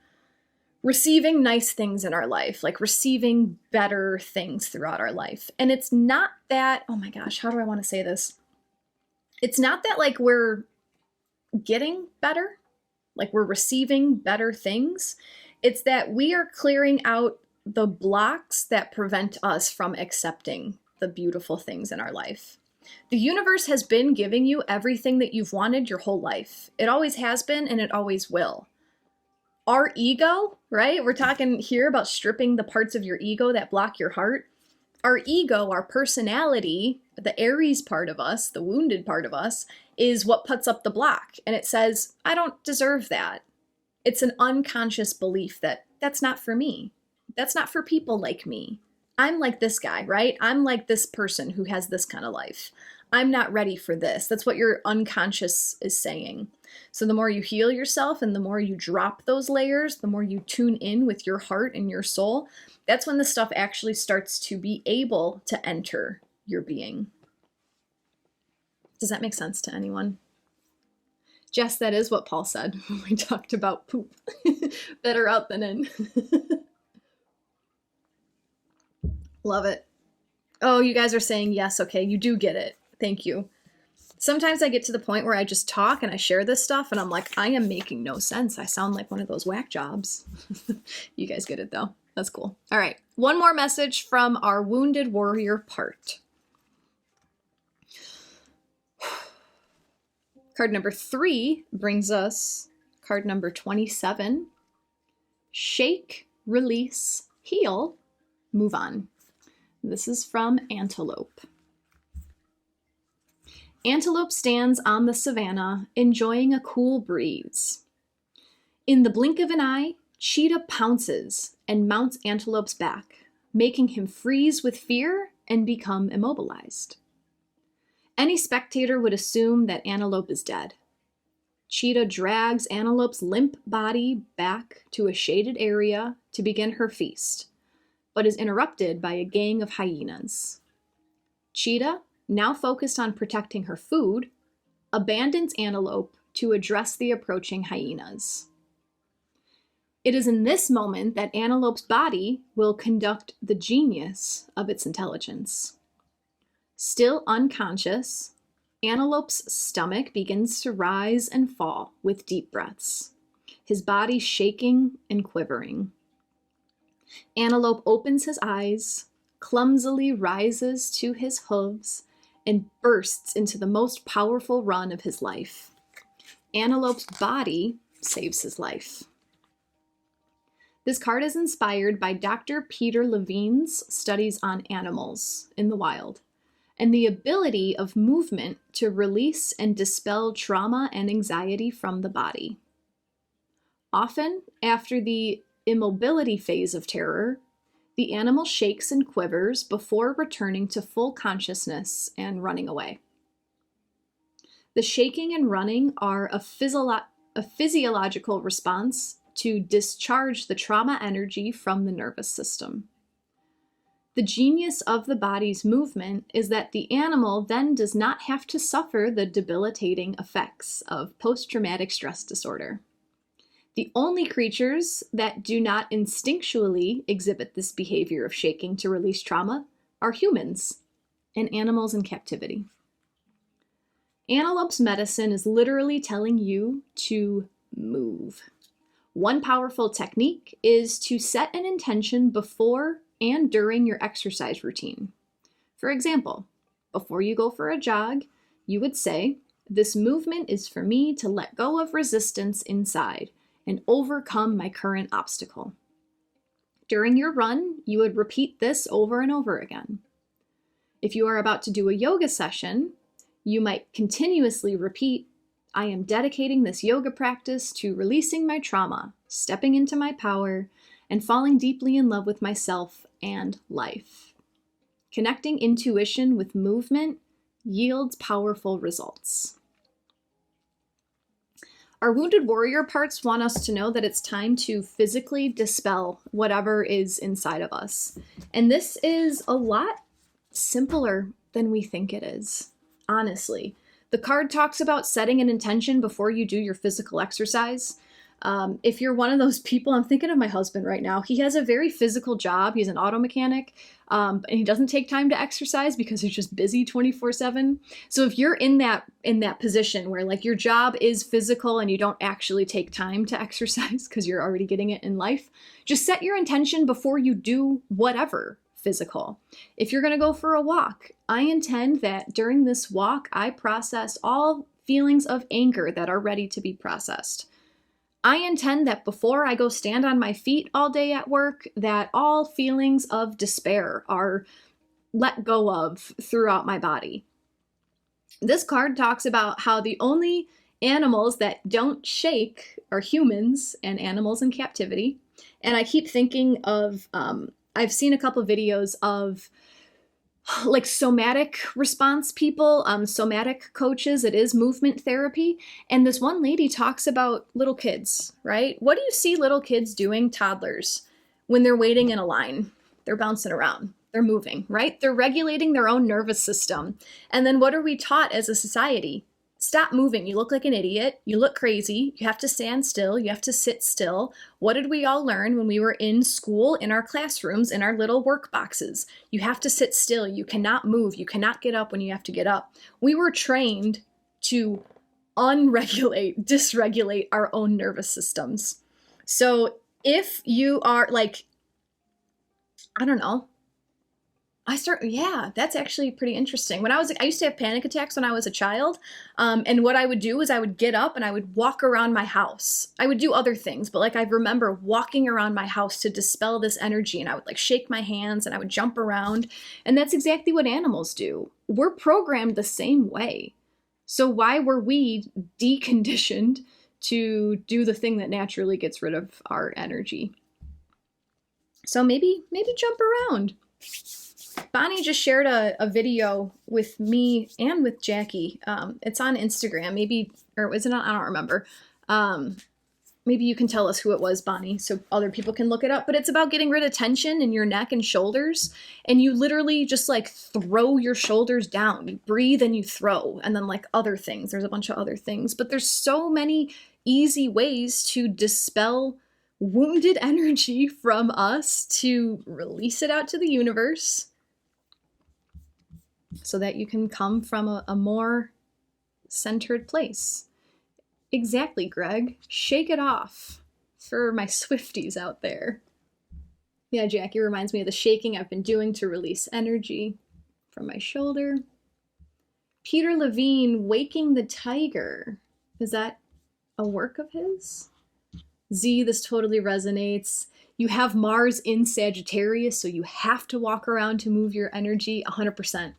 receiving nice things in our life, like receiving better things throughout our life. And it's not that, oh my gosh, how do I want to say this? It's not that like we're getting better, like we're receiving better things. It's that we are clearing out the blocks that prevent us from accepting the beautiful things in our life. The universe has been giving you everything that you've wanted your whole life. It always has been, and it always will. Our ego, right? We're talking here about stripping the parts of your ego that block your heart. Our ego, our personality, the Aries part of us, the wounded part of us, is what puts up the block. And it says, I don't deserve that. It's an unconscious belief that that's not for me. That's not for people like me. I'm like this guy, right? I'm like this person who has this kind of life. I'm not ready for this. That's what your unconscious is saying. So the more you heal yourself and the more you drop those layers, the more you tune in with your heart and your soul, that's when the stuff actually starts to be able to enter your being. Does that make sense to anyone? Jess, that is what Paul said when we talked about poop. Better out than in. Love it. Oh, you guys are saying yes. Okay, you do get it. Thank you. Sometimes I get to the point where I just talk and I share this stuff and I'm like, I am making no sense. I sound like one of those whack jobs. You guys get it though. That's cool. All right. One more message from our wounded warrior part. Card number 3 brings us card number 27. Shake, release, heal, move on. This is from Antelope. Antelope stands on the savannah, enjoying a cool breeze. In the blink of an eye, Cheetah pounces and mounts Antelope's back, making him freeze with fear and become immobilized. Any spectator would assume that Antelope is dead. Cheetah drags Antelope's limp body back to a shaded area to begin her feast, but is interrupted by a gang of hyenas. Cheetah, now focused on protecting her food, abandons Antelope to address the approaching hyenas. It is in this moment that Antelope's body will conduct the genius of its intelligence. Still unconscious, Antelope's stomach begins to rise and fall with deep breaths, his body shaking and quivering. Antelope opens his eyes, clumsily rises to his hooves, and bursts into the most powerful run of his life. Antelope's body saves his life. This card is inspired by Dr. Peter Levine's studies on animals in the wild and the ability of movement to release and dispel trauma and anxiety from the body. Often, after the immobility phase of terror, the animal shakes and quivers before returning to full consciousness and running away. The shaking and running are a physiological response to discharge the trauma energy from the nervous system. The genius of the body's movement is that the animal then does not have to suffer the debilitating effects of post-traumatic stress disorder. The only creatures that do not instinctually exhibit this behavior of shaking to release trauma are humans and animals in captivity. Antelope's medicine is literally telling you to move. One powerful technique is to set an intention before and during your exercise routine. For example, before you go for a jog, you would say, "This movement is for me to let go of resistance inside and overcome my current obstacle." During your run, you would repeat this over and over again. If you are about to do a yoga session, you might continuously repeat, "I am dedicating this yoga practice to releasing my trauma, stepping into my power, and falling deeply in love with myself and life. Connecting intuition with movement yields powerful results. Our wounded warrior parts want us to know that it's time to physically dispel whatever is inside of us. And this is a lot simpler than we think it is, honestly. The card talks about setting an intention before you do your physical exercise. If you're one of those people, I'm thinking of my husband right now. He has a very physical job. He's an auto mechanic, and he doesn't take time to exercise because he's just busy 24/7. So if you're in that position where like your job is physical and you don't actually take time to exercise because you're already getting it in life, just set your intention before you do whatever physical. If you're going to go for a walk, I intend that during this walk, I process all feelings of anger that are ready to be processed. I intend that before I go stand on my feet all day at work, that all feelings of despair are let go of throughout my body. This card talks about how the only animals that don't shake are humans and animals in captivity. And I keep thinking of, I've seen a couple videos of like somatic response people, somatic coaches. It is movement therapy. And this one lady talks about little kids, right? What do you see little kids doing, toddlers, when they're waiting in a line? They're bouncing around. They're moving, right? They're regulating their own nervous system. And then what are we taught as a society? Stop moving. You look like an idiot. You look crazy. You have to stand still. You have to sit still. What did we all learn when we were in school, in our classrooms, in our little work boxes? You have to sit still. You cannot move. You cannot get up when you have to get up. We were trained to unregulate, dysregulate our own nervous systems. So if you are like, I don't know, that's actually pretty interesting. I used to have panic attacks when I was a child. And what I would do is I would get up and I would walk around my house. I would do other things, but like I remember walking around my house to dispel this energy, and I would like shake my hands and I would jump around. And that's exactly what animals do. We're programmed the same way. So why were we deconditioned to do the thing that naturally gets rid of our energy? So maybe jump around. Bonnie just shared a video with me and with Jacqui. It's on Instagram, maybe, or is it on? I don't remember. Maybe you can tell us who it was, Bonnie, so other people can look it up. But it's about getting rid of tension in your neck and shoulders. And you literally just like throw your shoulders down. You breathe and you throw. And then like other things. There's a bunch of other things. But there's so many easy ways to dispel wounded energy from us, to release it out to the universe, so that you can come from a more centered place. Exactly, Greg. Shake it off for my Swifties out there. Yeah, Jacqui reminds me of the shaking I've been doing to release energy from my shoulder. Peter Levine, Waking the Tiger. Is that a work of his? Z, this totally resonates. You have Mars in Sagittarius, so you have to walk around to move your energy 100%.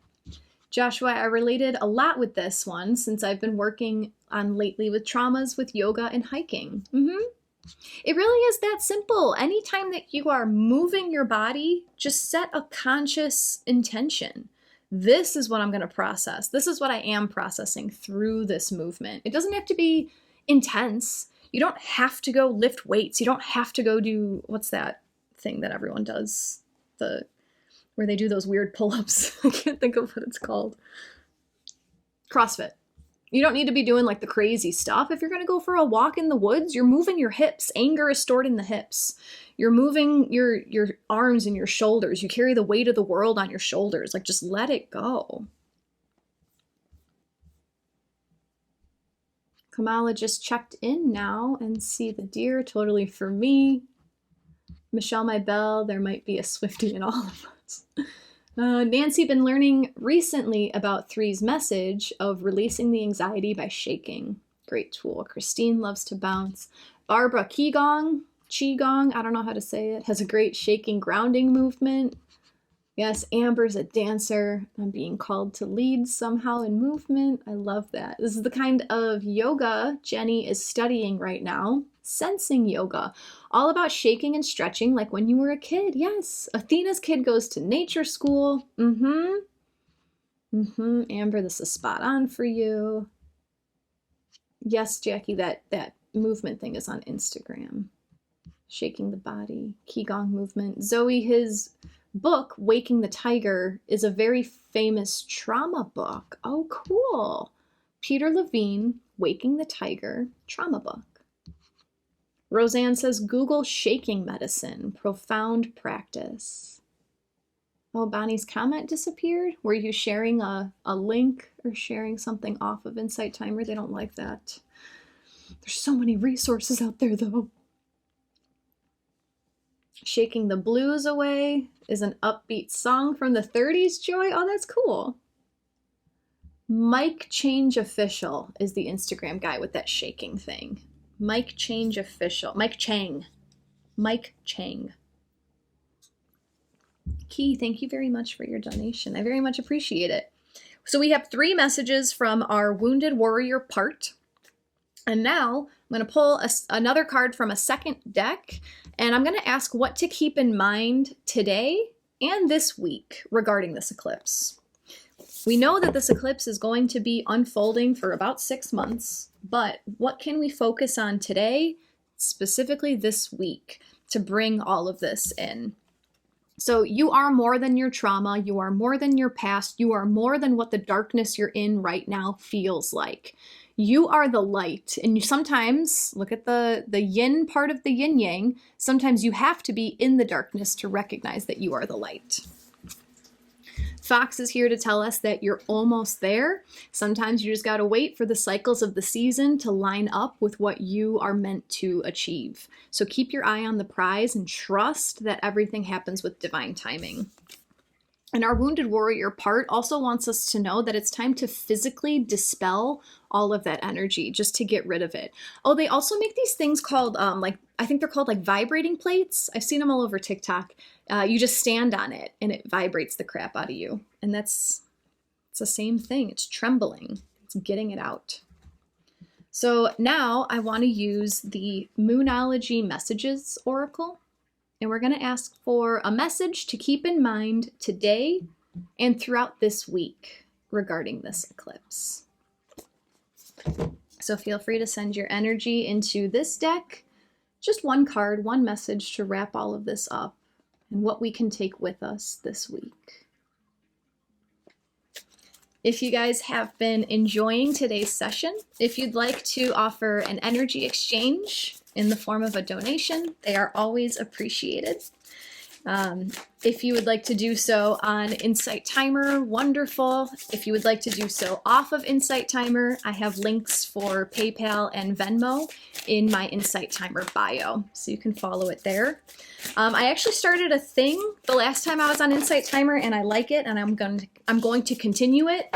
Joshua, I related a lot with this one since I've been working on lately with traumas with yoga and hiking. It really is that simple. Anytime that you are moving your body, just set a conscious intention. This is what I'm going to process. This is what I am processing through this movement. It doesn't have to be intense. You don't have to go lift weights. You don't have to go do, what's that thing that everyone does? Where they do those weird pull-ups. I can't think of what it's called. CrossFit. You don't need to be doing like the crazy stuff. If you're going to go for a walk in the woods, you're moving your hips. Anger is stored in the hips. You're moving your arms and your shoulders. You carry the weight of the world on your shoulders. Like, just let it go. Kamala just checked in now and see the deer. Totally for me. Michelle, my bell, there might be a Swiftie in all of us. Nancy, been learning recently about Three's message of releasing the anxiety by shaking. Great tool. Christine loves to bounce. Barbara Qigong, I don't know how to say it, has a great shaking grounding movement. Yes, Amber's a dancer. I'm being called to lead somehow in movement. I love that. This is the kind of yoga Jenny is studying right now. sensing yoga, all about shaking and stretching like when you were a kid. Yes, Athena's kid goes to nature school. Amber, this is spot on for you. Yes, Jackie, that movement thing is on Instagram. Shaking the body, Qigong movement. Zoe, his book, Waking the Tiger, is a very famous trauma book. Oh, cool. Peter Levine, Waking the Tiger, trauma book. Roseanne says, Google shaking medicine, profound practice. Oh, Bonnie's comment disappeared. Were you sharing a link or sharing something off of Insight Timer? They don't like that. There's so many resources out there, though. Shaking the Blues Away is an upbeat song from the 30s, Joy. Oh, that's cool. Mike Change Official is the Instagram guy with that shaking thing. Mike Change Official. Mike Chang. Mike Chang. Key, thank you very much for your donation. I very much appreciate it. So we have 3 messages from our Wounded Warrior part. And now I'm going to pull another card from a second deck, and I'm going to ask what to keep in mind today and this week regarding this eclipse. We know that this eclipse is going to be unfolding for about 6 months, but what can we focus on today, specifically this week, to bring all of this in? So you are more than your trauma, you are more than your past, you are more than what the darkness you're in right now feels like. You are the light, and you sometimes, look at the yin part of the yin yang, sometimes you have to be in the darkness to recognize that you are the light. Fox is here to tell us that you're almost there. Sometimes you just got to wait for the cycles of the season to line up with what you are meant to achieve. So keep your eye on the prize and trust that everything happens with divine timing. And our Wounded Warrior part also wants us to know that it's time to physically dispel all of that energy, just to get rid of it. Oh, they also make these things called, I think they're called like vibrating plates. I've seen them all over TikTok. You just stand on it and it vibrates the crap out of you. And it's the same thing. It's trembling. It's getting it out. So now I want to use the Moonology Messages Oracle. And we're going to ask for a message to keep in mind today and throughout this week regarding this eclipse. So feel free to send your energy into this deck. Just one card, one message to wrap all of this up and what we can take with us this week. If you guys have been enjoying today's session, if you'd like to offer an energy exchange in the form of a donation, they are always appreciated. If you would like to do so on Insight Timer, wonderful. If you would like to do so off of Insight Timer, I have links for PayPal and Venmo in my Insight Timer bio, so you can follow it there. I actually started a thing the last time I was on Insight Timer, and I like it, and I'm going to continue it.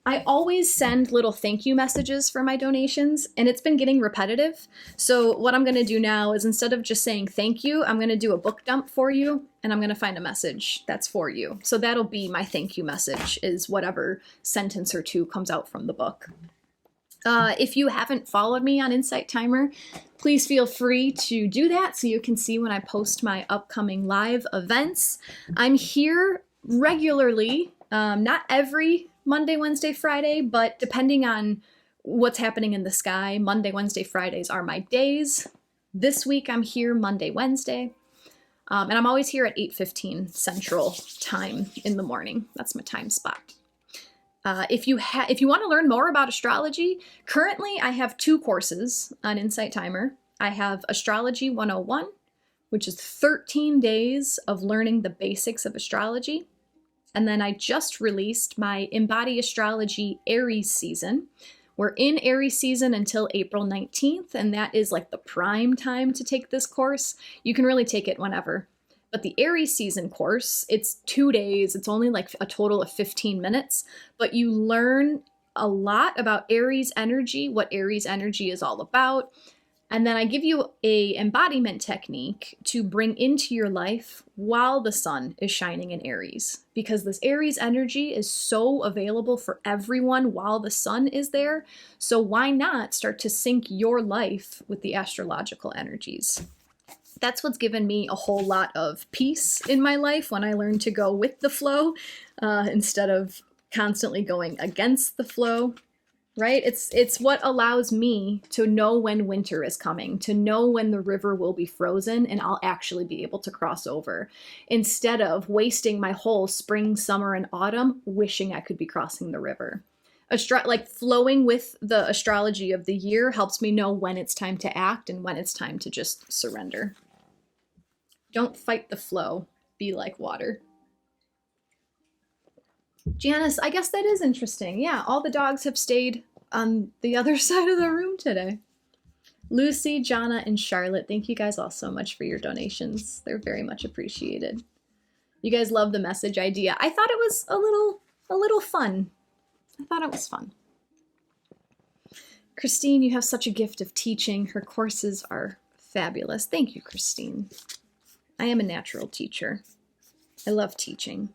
I always send little thank you messages for my donations, and it's been getting repetitive. So what I'm going to do now is, instead of just saying thank you, I'm going to do a book dump for you, and I'm going to find a message that's for you. So that'll be my thank you message, is whatever sentence or two comes out from the book. If you haven't followed me on Insight Timer, please feel free to do that so you can see when I post my upcoming live events. I'm here regularly, not every Monday, Wednesday, Friday, but depending on what's happening in the sky, Monday, Wednesday, Fridays are my days. This week I'm here Monday, Wednesday, and I'm always here at 8:15 Central Time in the morning. That's my time spot. If you want to learn more about astrology, currently I have 2 courses on Insight Timer. I have Astrology 101, which is 13 days of learning the basics of astrology. And then I just released my Embody Astrology Aries season. We're in Aries season until April 19th, and that is like the prime time to take this course. You can really take it whenever. But the Aries season course, it's 2 days. It's only like a total of 15 minutes, but you learn a lot about Aries energy, what Aries energy is all about, And then I give you a embodiment technique to bring into your life while the sun is shining in Aries, because this Aries energy is so available for everyone while the sun is there. So why not start to sync your life with the astrological energies? That's what's given me a whole lot of peace in my life when I learned to go with the flow instead of constantly going against the flow. Right? It's what allows me to know when winter is coming, to know when the river will be frozen and I'll actually be able to cross over, instead of wasting my whole spring, summer, and autumn wishing I could be crossing the river. Like flowing with the astrology of the year helps me know when it's time to act and when it's time to just surrender. Don't fight the flow. Be like water. Janice, I guess that is interesting. Yeah, all the dogs have stayed on the other side of the room today. Lucy, Jonna, and Charlotte, thank you guys all so much for your donations. They're very much appreciated. You guys love the message idea. I thought it was a little fun. I thought it was fun. Christine, you have such a gift of teaching. Her courses are fabulous. Thank you, Christine. I am a natural teacher. I love teaching.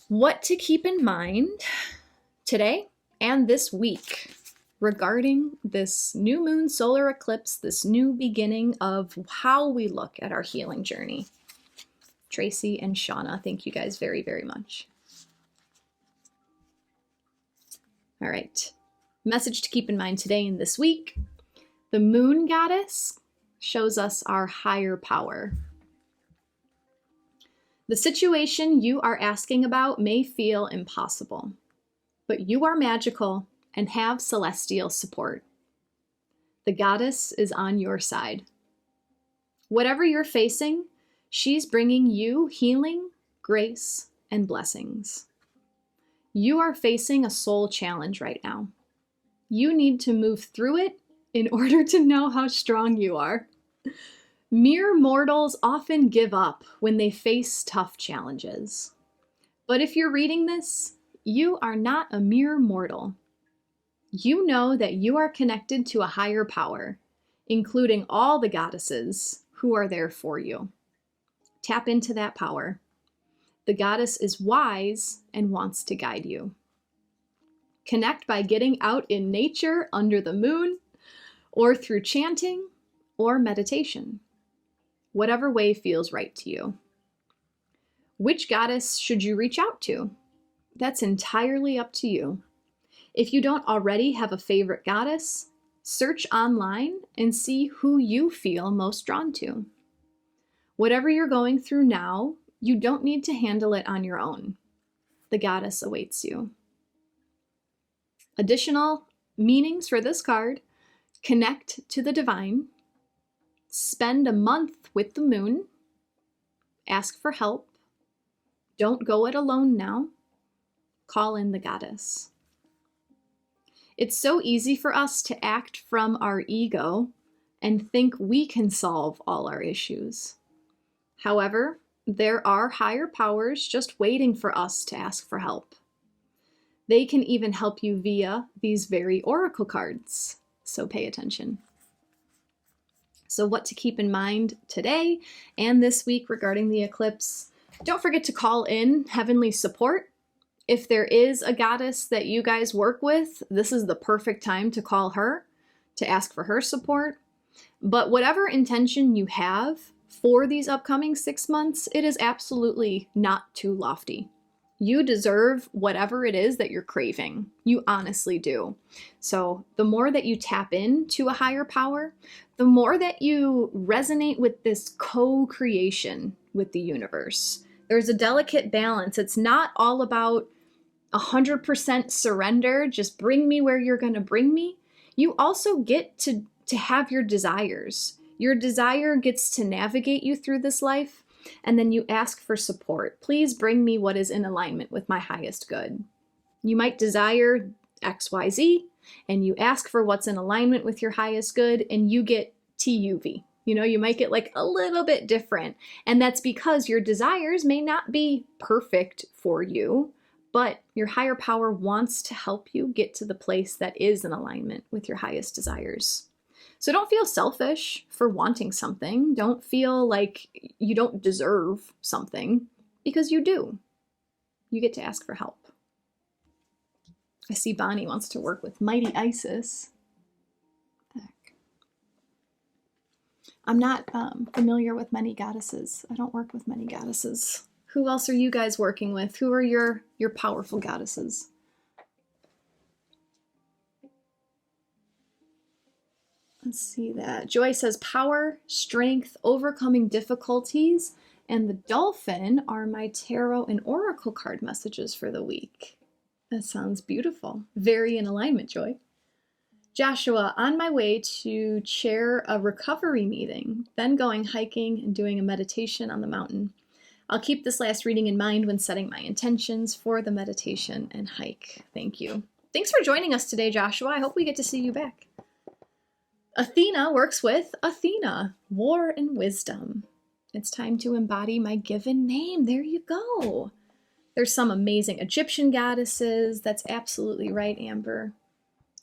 What to keep in mind today and this week regarding this new moon solar eclipse, this new beginning of how we look at our healing journey. Tracy and Shauna, thank you guys very, very much. All right, message to keep in mind today and this week. The moon goddess shows us our higher power. The situation you are asking about may feel impossible, but you are magical and have celestial support. The goddess is on your side. Whatever you're facing, she's bringing you healing, grace, and blessings. You are facing a soul challenge right now. You need to move through it in order to know how strong you are. Mere mortals often give up when they face tough challenges. But if you're reading this, you are not a mere mortal. You know that you are connected to a higher power, including all the goddesses who are there for you. Tap into that power. The goddess is wise and wants to guide you. Connect by getting out in nature under the moon, or through chanting or meditation. Whatever way feels right to you. Which goddess should you reach out to? That's entirely up to you. If you don't already have a favorite goddess, search online and see who you feel most drawn to. Whatever you're going through now, you don't need to handle it on your own. The goddess awaits you. Additional meanings for this card: connect to the divine, spend a month with the moon, ask for help, don't go it alone now, call in the goddess. It's so easy for us to act from our ego and think we can solve all our issues. However, there are higher powers just waiting for us to ask for help. They can even help you via these very oracle cards, so pay attention. So what to keep in mind today and this week regarding the eclipse. Don't forget to call in heavenly support. If there is a goddess that you guys work with, this is the perfect time to call her, to ask for her support. But whatever intention you have for these upcoming 6 months, it is absolutely not too lofty. You deserve whatever it is that you're craving. You honestly do. So the more that you tap into a higher power, the more that you resonate with this co-creation with the universe. There's a delicate balance. It's not all about 100% surrender, just bring me where you're going to bring me. You also get to have your desires. Your desire gets to navigate you through this life, and then you ask for support. Please bring me what is in alignment with my highest good. You might desire XYZ, and you ask for what's in alignment with your highest good, and you get TUV. You know, you might get like a little bit different. And that's because your desires may not be perfect for you, but your higher power wants to help you get to the place that is in alignment with your highest desires. So don't feel selfish for wanting something. Don't feel like you don't deserve something, because you do. You get to ask for help. I see Bonnie wants to work with Mighty Isis. Heck. I'm not familiar with many goddesses. I don't work with many goddesses. Who else are you guys working with? Who are your powerful goddesses? Let's see that. Joy says power, strength, overcoming difficulties, and the dolphin are my tarot and oracle card messages for the week. That sounds beautiful. Very in alignment, Joy. Joshua, on my way to chair a recovery meeting, then going hiking and doing a meditation on the mountain. I'll keep this last reading in mind when setting my intentions for the meditation and hike. Thank you. Thanks for joining us today, Joshua. I hope we get to see you back. Athena works with Athena, war and wisdom. It's time to embody my given name. There you go. There's some amazing Egyptian goddesses. That's absolutely right, Amber.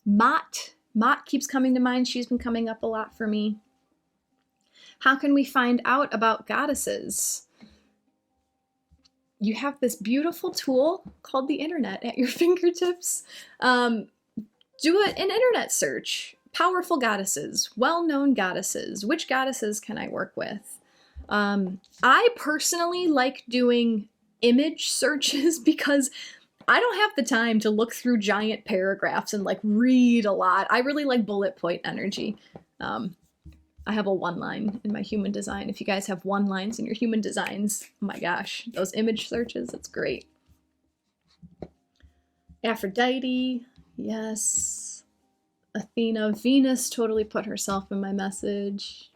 Mott keeps coming to mind. She's been coming up a lot for me. How can we find out about goddesses? You have this beautiful tool called the internet at your fingertips. Do an internet search. Powerful goddesses, well-known goddesses. Which goddesses can I work with? I personally like doing image searches because I don't have the time to look through giant paragraphs and like read a lot. I really like bullet point energy. I have a one line in my human design. If you guys have one lines in your human designs, oh my gosh, those image searches, it's great. Aphrodite, yes. Athena, Venus totally put herself in my message.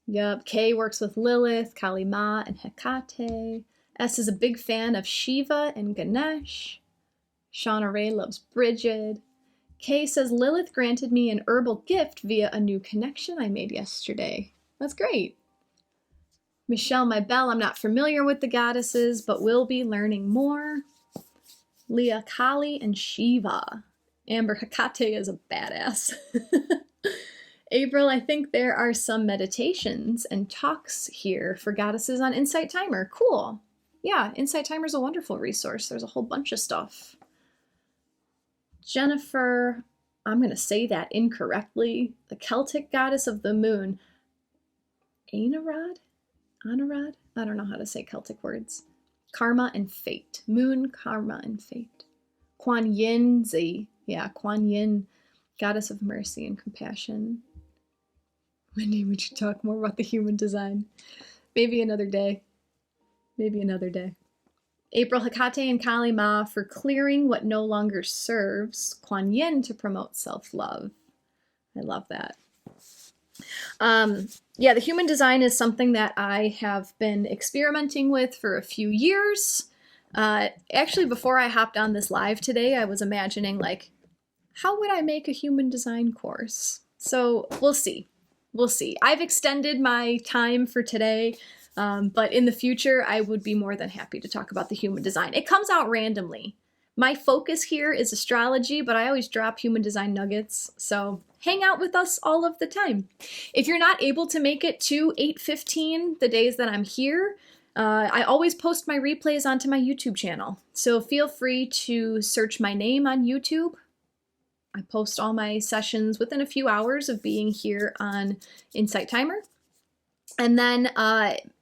Yep, Kay works with Lilith, Kali Ma, and Hecate. S is a big fan of Shiva and Ganesh. Shauna Ray loves Bridget. Kay says Lilith granted me an herbal gift via a new connection I made yesterday. That's great. Michelle, my belle, I'm not familiar with the goddesses, but will be learning more. Leah, Kali, and Shiva. Amber, Hecate is a badass. April, I think there are some meditations and talks here for goddesses on Insight Timer. Cool. Yeah, Insight Timer is a wonderful resource. There's a whole bunch of stuff. Jennifer, I'm going to say that incorrectly. The Celtic goddess of the moon. Anarad? Anarad? I don't know how to say Celtic words. Karma and fate. Moon, karma, and fate. Kuan Yin Zi. Yeah, Kuan Yin, goddess of mercy and compassion. Wendy, would you talk more about the human design? Maybe another day. Maybe another day. April, Hecate, and Kali Ma for clearing what no longer serves. Kuan Yin to promote self-love. I love that. Yeah, the human design is something that I have been experimenting with for a few years. Actually, before I hopped on this live today, I was imagining, like, how would I make a human design course? So we'll see. We'll see. I've extended my time for today, but in the future, I would be more than happy to talk about the human design. It comes out randomly. My focus here is astrology, but I always drop human design nuggets, so hang out with us all of the time. If you're not able to make it to 8:15 the days that I'm here, I always post my replays onto my YouTube channel, so feel free to search my name on YouTube. I post all my sessions within a few hours of being here on Insight Timer. And then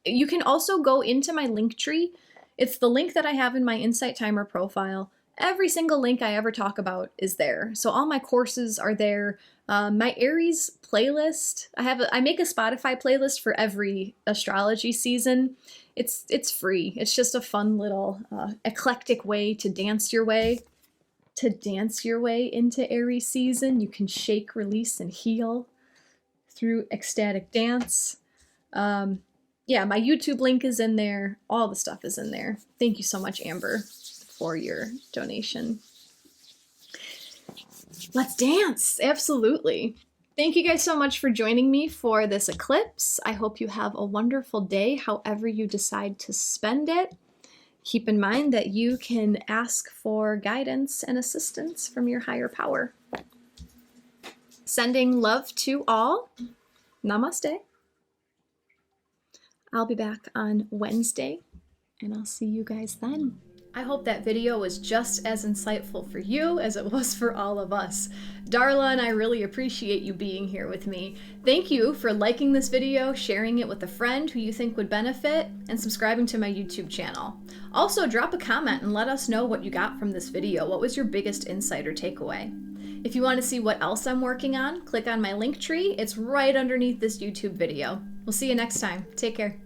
you can also go into my link tree. It's the link that I have in my Insight Timer profile. Every single link I ever talk about is there. So all my courses are there. My Aries playlist, I make a Spotify playlist for every astrology season. It's free. It's just a fun little eclectic way to dance your way into Aries season. You can shake, release, and heal through ecstatic dance. Yeah, my YouTube link is in there. All the stuff is in there. Thank you so much, Amber, for your donation. Let's dance. Absolutely. Thank you guys so much for joining me for this eclipse. I hope you have a wonderful day, however you decide to spend it. Keep in mind that you can ask for guidance and assistance from your higher power. Sending love to all. Namaste. I'll be back on Wednesday, and I'll see you guys then. I hope that video was just as insightful for you as it was for all of us. Darla and I really appreciate you being here with me. Thank you for liking this video, sharing it with a friend who you think would benefit, and subscribing to my YouTube channel. Also, drop a comment and let us know what you got from this video. What was your biggest insight or takeaway? If you want to see what else I'm working on, click on my link tree. It's right underneath this YouTube video. We'll see you next time. Take care.